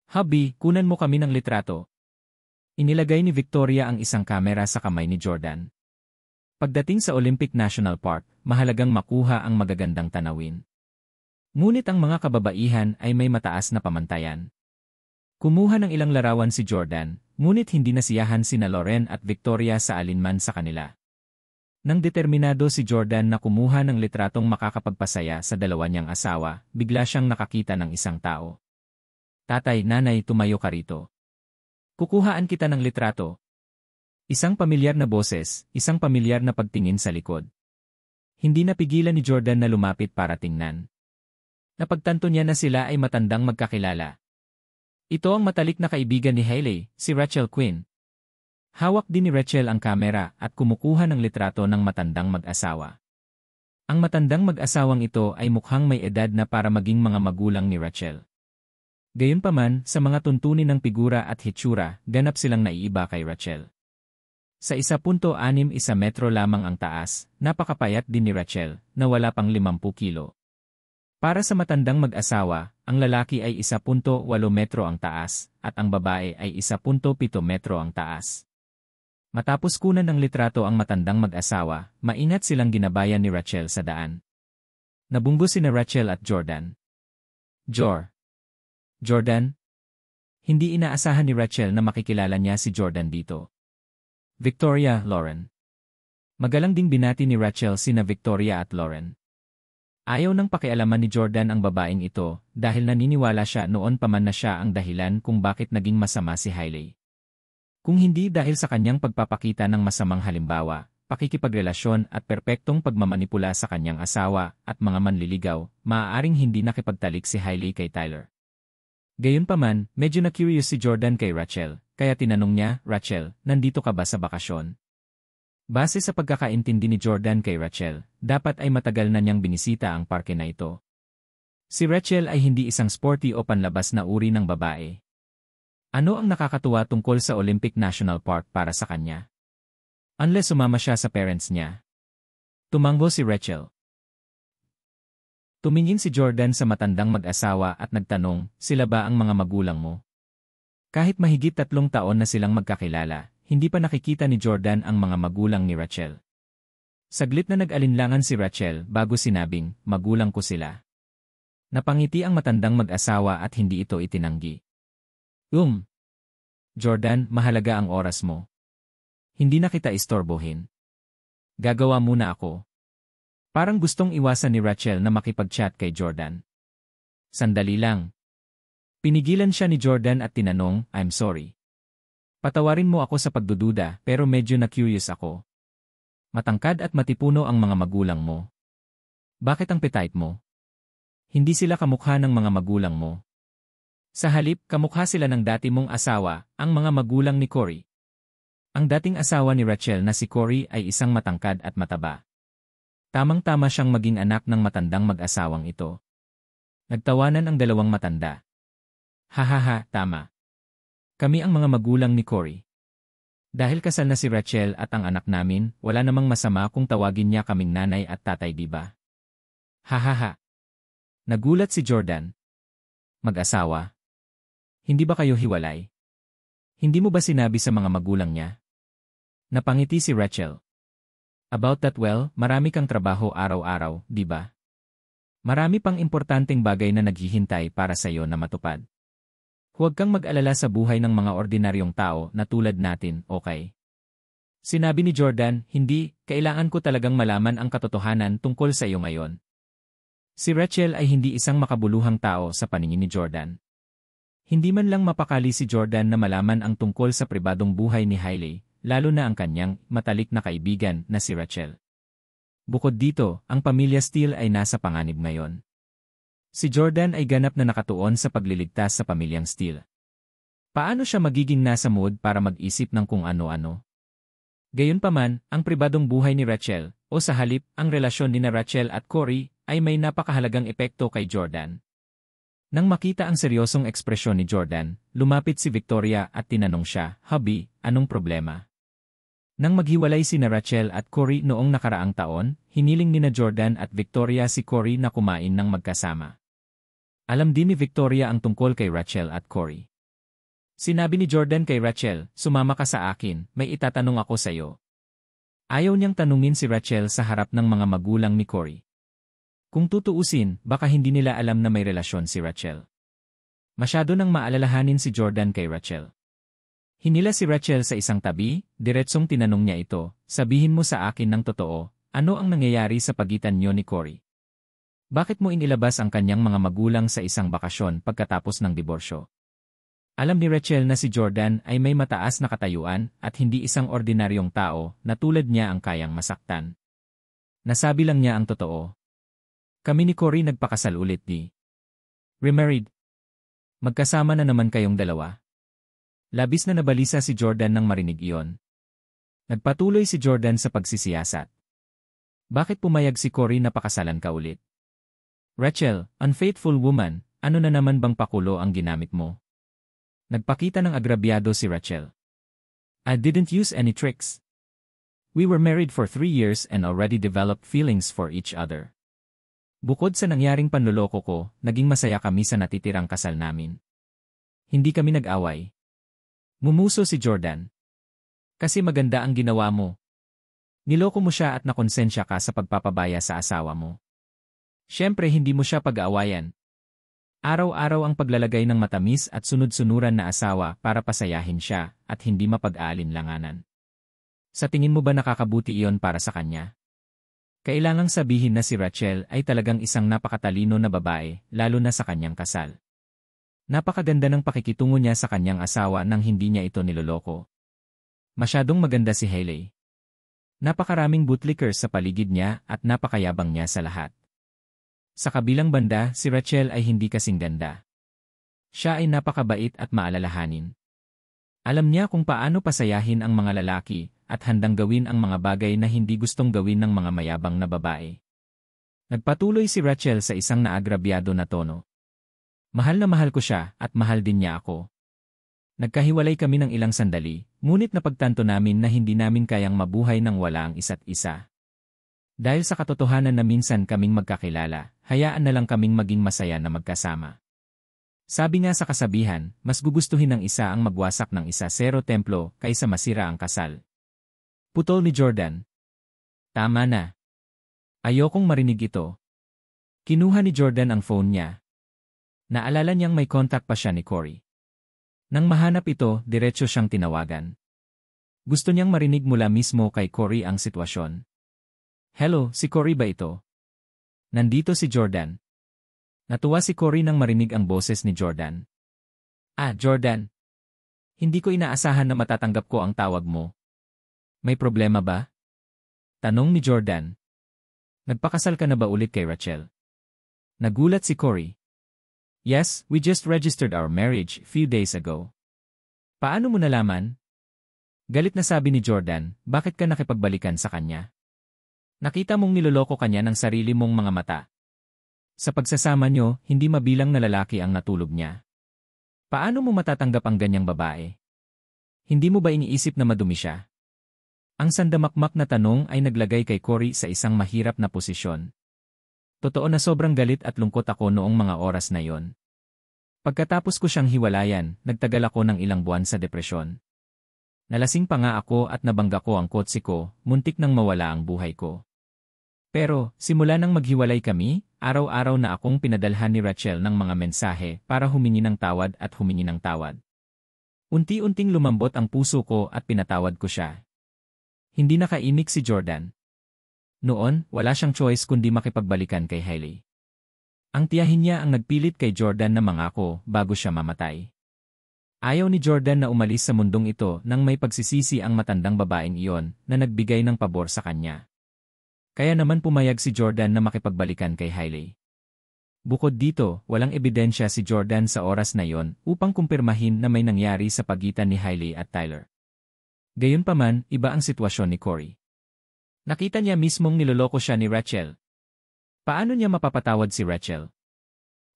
Hubby, kunan mo kami ng litrato. Inilagay ni Victoria ang isang kamera sa kamay ni Jordan. Pagdating sa Olympic National Park, mahalagang makuha ang magagandang tanawin. Ngunit ang mga kababaihan ay may mataas na pamantayan. Kumuha ng ilang larawan si Jordan, ngunit hindi nasiyahan sina Lauren at Victoria sa alinman sa kanila. Nang determinado si Jordan na kumuha ng litratong makakapagpasaya sa dalawa niyang asawa, bigla siyang nakakita ng isang tao. Tatay, nanay, tumayo ka rito. Kukuhaan kita ng litrato. Isang pamilyar na boses, isang pamilyar na pagtingin sa likod. Hindi napigilan ni Jordan na lumapit para tingnan. Napagtanto niya na sila ay matandang magkakilala. Ito ang matalik na kaibigan ni Hailey, si Rachel Quinn. Hawak din ni Rachel ang kamera at kumukuha ng litrato ng matandang mag-asawa. Ang matandang mag-asawang ito ay mukhang may edad na para maging mga magulang ni Rachel. Gayunpaman, sa mga tuntunin ng figura at hitsura, ganap silang naiiba kay Rachel. Sa 1.61 metro lamang ang taas, napakapayat din ni Rachel, na wala pang 50 kilo. Para sa matandang mag-asawa, ang lalaki ay 1.8 metro ang taas, at ang babae ay 1.7 metro ang taas. Matapos kunan ng litrato ang matandang mag-asawa, maingat silang ginabayan ni Rachel sa daan. Nabunggo sina Rachel at Jordan. Jordan? Hindi inaasahan ni Rachel na makikilala niya si Jordan dito. Victoria, Lauren. Magalang ding binati ni Rachel sina Victoria at Lauren. Ayaw nang pakialaman ni Jordan ang babaeng ito dahil naniniwala siya noon pa man na siya ang dahilan kung bakit naging masama si Hailey. Kung hindi dahil sa kanyang pagpapakita ng masamang halimbawa, pakikipagrelasyon at perpektong pagmamanipula sa kanyang asawa at mga manliligaw, maaaring hindi nakipagtalik si Hailey kay Tyler. Gayunpaman, medyo na-curious si Jordan kay Rachel, kaya tinanong niya, Rachel, nandito ka ba sa bakasyon? Base sa pagkakaintindi ni Jordan kay Rachel, dapat ay matagal na niyang binisita ang parke na ito. Si Rachel ay hindi isang sporty o panlabas na uri ng babae. Ano ang nakakatuwa tungkol sa Olympic National Park para sa kanya? Unless sumama siya sa parents niya. Tumango si Rachel. Tumingin si Jordan sa matandang mag-asawa at nagtanong, sila ba ang mga magulang mo? Kahit mahigit 3 taon na silang magkakilala, hindi pa nakikita ni Jordan ang mga magulang ni Rachel. Saglit na nag-alinlangan si Rachel bago sinabing, magulang ko sila. Napangiti ang matandang mag-asawa at hindi ito itinanggi. Jordan, mahalaga ang oras mo. Hindi na kita istorbohin. Gagawa muna ako. Parang gustong iwasan ni Rachel na makipag-chat kay Jordan. Sandali lang. Pinigilan siya ni Jordan at tinanong, I'm sorry. Patawarin mo ako sa pagdududa pero medyo na-curious ako. Matangkad at matipuno ang mga magulang mo. Bakit ang petite mo? Hindi sila kamukha ng mga magulang mo. Sa halip, kamukha sila ng dati mong asawa, ang mga magulang ni Cory. Ang dating asawa ni Rachel na si Cory ay isang matangkad at mataba. Tamang-tama siyang maging anak ng matandang mag-asawang ito. Nagtawanan ang dalawang matanda. Hahaha, tama. Kami ang mga magulang ni Cory. Dahil kasal na si Rachel at ang anak namin, wala namang masama kung tawagin niya kaming nanay at tatay, diba? Hahaha. Nagulat si Jordan. Mag-asawa? Hindi ba kayo hiwalay? Hindi mo ba sinabi sa mga magulang niya? Napangiti si Rachel. About that, well, marami kang trabaho araw-araw, di ba? Marami pang importanteng bagay na naghihintay para sa iyo na matupad. Huwag kang mag-alala sa buhay ng mga ordinaryong tao na tulad natin, okay? Sinabi ni Jordan, hindi, kailangan ko talagang malaman ang katotohanan tungkol sa iyo ngayon. Si Rachel ay hindi isang makabuluhang tao sa paningin ni Jordan. Hindi man lang mapakali si Jordan na malaman ang tungkol sa pribadong buhay ni Hailey, lalo na ang kanyang matalik na kaibigan na si Rachel. Bukod dito, ang pamilya Steele ay nasa panganib ngayon. Si Jordan ay ganap na nakatuon sa pagliligtas sa pamilyang Steele. Paano siya magiging nasa mood para mag-isip ng kung ano-ano? Gayunpaman, ang pribadong buhay ni Rachel, o sa halip, ang relasyon ni Rachel at Cory, ay may napakahalagang epekto kay Jordan. Nang makita ang seryosong ekspresyon ni Jordan, lumapit si Victoria at tinanong siya, Hubby, anong problema? Nang maghiwalay sina Rachel at Corey noong nakaraang taon, hiniling nina Jordan at Victoria si Corey na kumain ng magkasama. Alam din ni Victoria ang tungkol kay Rachel at Corey. Sinabi ni Jordan kay Rachel, "Sumama ka sa akin, may itatanong ako sa iyo." Ayaw niyang tanungin si Rachel sa harap ng mga magulang ni Corey. Kung tutuusin, baka hindi nila alam na may relasyon si Rachel. Masyado nang maalalahanin si Jordan kay Rachel. Hinila si Rachel sa isang tabi, diretsong tinanong niya ito, "Sabihin mo sa akin ng totoo, ano ang nangyayari sa pagitan niyo ni Corey? Bakit mo inilabas ang kanyang mga magulang sa isang bakasyon pagkatapos ng diborsyo?" Alam ni Rachel na si Jordan ay may mataas na katayuan at hindi isang ordinaryong tao na tulad niya ang kayang masaktan. Nasabi lang niya ang totoo. "Kami ni Corey nagpakasal ulit di. Remarried. Magkasama na naman kayong dalawa." Labis na nabalisa si Jordan nang marinig iyon. Nagpatuloy si Jordan sa pagsisiyasat. "Bakit pumayag si Corey na pakasalan ka ulit? Rachel, unfaithful woman, ano na naman bang pakulo ang ginamit mo?" Nagpakita ng agrabyado si Rachel. "I didn't use any tricks. We were married for 3 years and already developed feelings for each other. Bukod sa nangyaring panloloko ko, naging masaya kami sa natitirang kasal namin. Hindi kami nag-away." Mumuso si Jordan. "Kasi maganda ang ginawa mo. Niloko mo siya at nakonsensya ka sa pagpapabaya sa asawa mo. Siyempre hindi mo siya pag-aawayan. Araw-araw ang paglalagay ng matamis at sunod-sunuran na asawa para pasayahin siya at hindi mapag-aalinlanganan. Sa tingin mo ba nakakabuti iyon para sa kanya?" Kailangang sabihin na si Rachel ay talagang isang napakatalino na babae, lalo na sa kanyang kasal. Napakaganda ng pakikitungo niya sa kanyang asawa nang hindi niya ito niloloko. Masyadong maganda si Hailey. Napakaraming bootlickers sa paligid niya at napakayabang niya sa lahat. Sa kabilang banda, si Rachel ay hindi kasing ganda. Siya ay napakabait at maalalahanin. Alam niya kung paano pasayahin ang mga lalaki at handang gawin ang mga bagay na hindi gustong gawin ng mga mayabang na babae. Nagpatuloy si Rachel sa isang naagrabyado na tono. "Mahal na mahal ko siya at mahal din niya ako. Nagkahiwalay kami ng ilang sandali, ngunit napagtanto namin na hindi namin kayang mabuhay nang wala ang isa't isa. Dahil sa katotohanan na minsan kaming magkakilala, hayaan na lang kaming maging masaya na magkasama. Sabi nga sa kasabihan, mas gugustuhin ng isa ang magwasak ng isa zero templo kaysa masira ang kasal." Putol ni Jordan. "Tama na. Ayokong marinig ito." Kinuha ni Jordan ang phone niya. Naalala niyang may contact pa siya ni Corey. Nang mahanap ito, diretso siyang tinawagan. Gusto niyang marinig mula mismo kay Corey ang sitwasyon. "Hello, si Corey ba ito?" "Nandito si Jordan." Natuwa si Corey nang marinig ang boses ni Jordan. "Ah, Jordan. Hindi ko inaasahan na matatanggap ko ang tawag mo. May problema ba?" Tanong ni Jordan. "Nagpakasal ka na ba ulit kay Rachel?" Nagulat si Corey. "Yes, we just registered our marriage few days ago." "Paano mo nalaman?" Galit na sabi ni Jordan, "Bakit ka nakipagbalikan sa kanya? Nakita mong niloloko kanya ng sarili mong mga mata. Sa pagsasama nyo, hindi mabilang na lalaki ang natulog niya. Paano mo matatanggap ang ganyang babae? Hindi mo ba iniisip na madumi siya?" Ang sandamakmak na tanong ay naglagay kay Corey sa isang mahirap na posisyon. Totoo na sobrang galit at lungkot ako noong mga oras na yon. Pagkatapos ko siyang hiwalayan, nagtagal ako ng ilang buwan sa depresyon. Nalasing pa nga ako at nabangga ko ang kotse ko, muntik nang mawala ang buhay ko. Pero, simula nang maghiwalay kami, araw-araw na akong pinadalhan ni Rachel ng mga mensahe para humingi ng tawad at humingi ng tawad. Unti-unting lumambot ang puso ko at pinatawad ko siya. Hindi nakaimik si Jordan. Noon, wala siyang choice kundi makipagbalikan kay Hailey. Ang tiyahin niya ang nagpilit kay Jordan na mangako bago siya mamatay. Ayaw ni Jordan na umalis sa mundong ito nang may pagsisisi ang matandang babaeng iyon na nagbigay ng pabor sa kanya. Kaya naman pumayag si Jordan na makipagbalikan kay Hailey. Bukod dito, walang ebidensya si Jordan sa oras na yon upang kumpirmahin na may nangyari sa pagitan ni Hailey at Tyler. Gayunpaman, iba ang sitwasyon ni Corey. Nakita niya mismong niloloko siya ni Rachel. Paano niya mapapatawad si Rachel?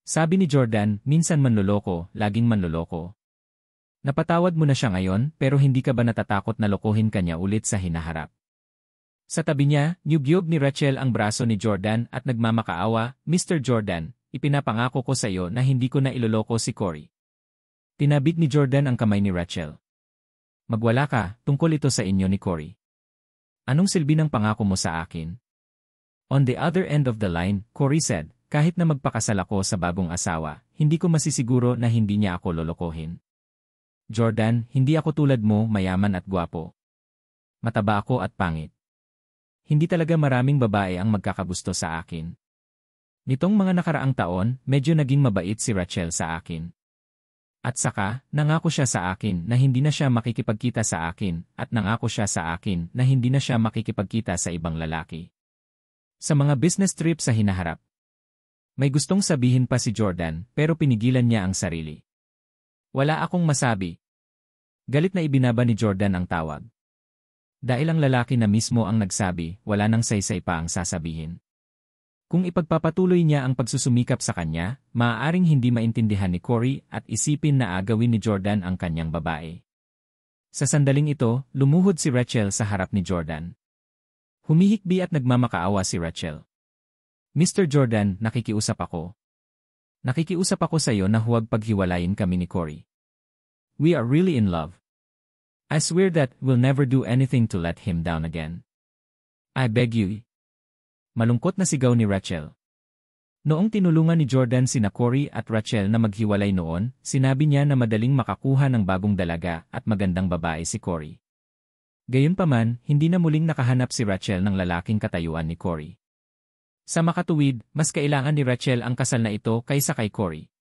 Sabi ni Jordan, minsan manloloko, laging manloloko. Napatawad mo na siya ngayon pero hindi ka ba natatakot na lokohin kanya ulit sa hinaharap? Sa tabi niya, niyugyog ni Rachel ang braso ni Jordan at nagmamakaawa, Mr. Jordan, ipinapangako ko sa iyo na hindi ko na iloloko si Cory. Tinabik ni Jordan ang kamay ni Rachel. Magwala ka, tungkol ito sa inyo ni Cory. Anong silbi ng pangako mo sa akin? On the other end of the line, Cory said, kahit na magpakasal ako sa bagong asawa, hindi ko masisiguro na hindi niya ako lolokohin. Jordan, hindi ako tulad mo, mayaman at gwapo. Mataba ako at pangit. Hindi talaga maraming babae ang magkakagusto sa akin. Nitong mga nakaraang taon, medyo naging mabait si Rachel sa akin. At saka, nangako siya sa akin na hindi na siya makikipagkita sa akin at nangako siya sa akin na hindi na siya makikipagkita sa ibang lalaki. Sa mga business trip sa hinaharap. May gustong sabihin pa si Jordan pero pinigilan niya ang sarili. Wala akong masabi. Galit na ibinaba ni Jordan ang tawag. Dahil ang lalaki na mismo ang nagsabi, wala nang saysay pa ang sasabihin. Kung ipagpapatuloy niya ang pagsusumikap sa kanya, maaaring hindi maintindihan ni Cory at isipin na agawin ni Jordan ang kanyang babae. Sa sandaling ito, lumuhod si Rachel sa harap ni Jordan. Humihikbi at nagmamakaawa si Rachel. Mr. Jordan, nakikiusap ako. Nakikiusap ako sa iyo na huwag paghiwalayin kami ni Cory. We are really in love. I swear that we'll never do anything to let him down again. I beg you. Malungkot na sigaw ni Rachel. Noong tinulungan ni Jordan sina Cory at Rachel na maghiwalay noon, sinabi niya na madaling makakuha ng bagong dalaga at magandang babae si Cory. Gayunpaman, hindi na muling nakahanap si Rachel ng lalaking katayuan ni Cory. Sa makatuwid, mas kailangan ni Rachel ang kasal na ito kaysa kay Cory.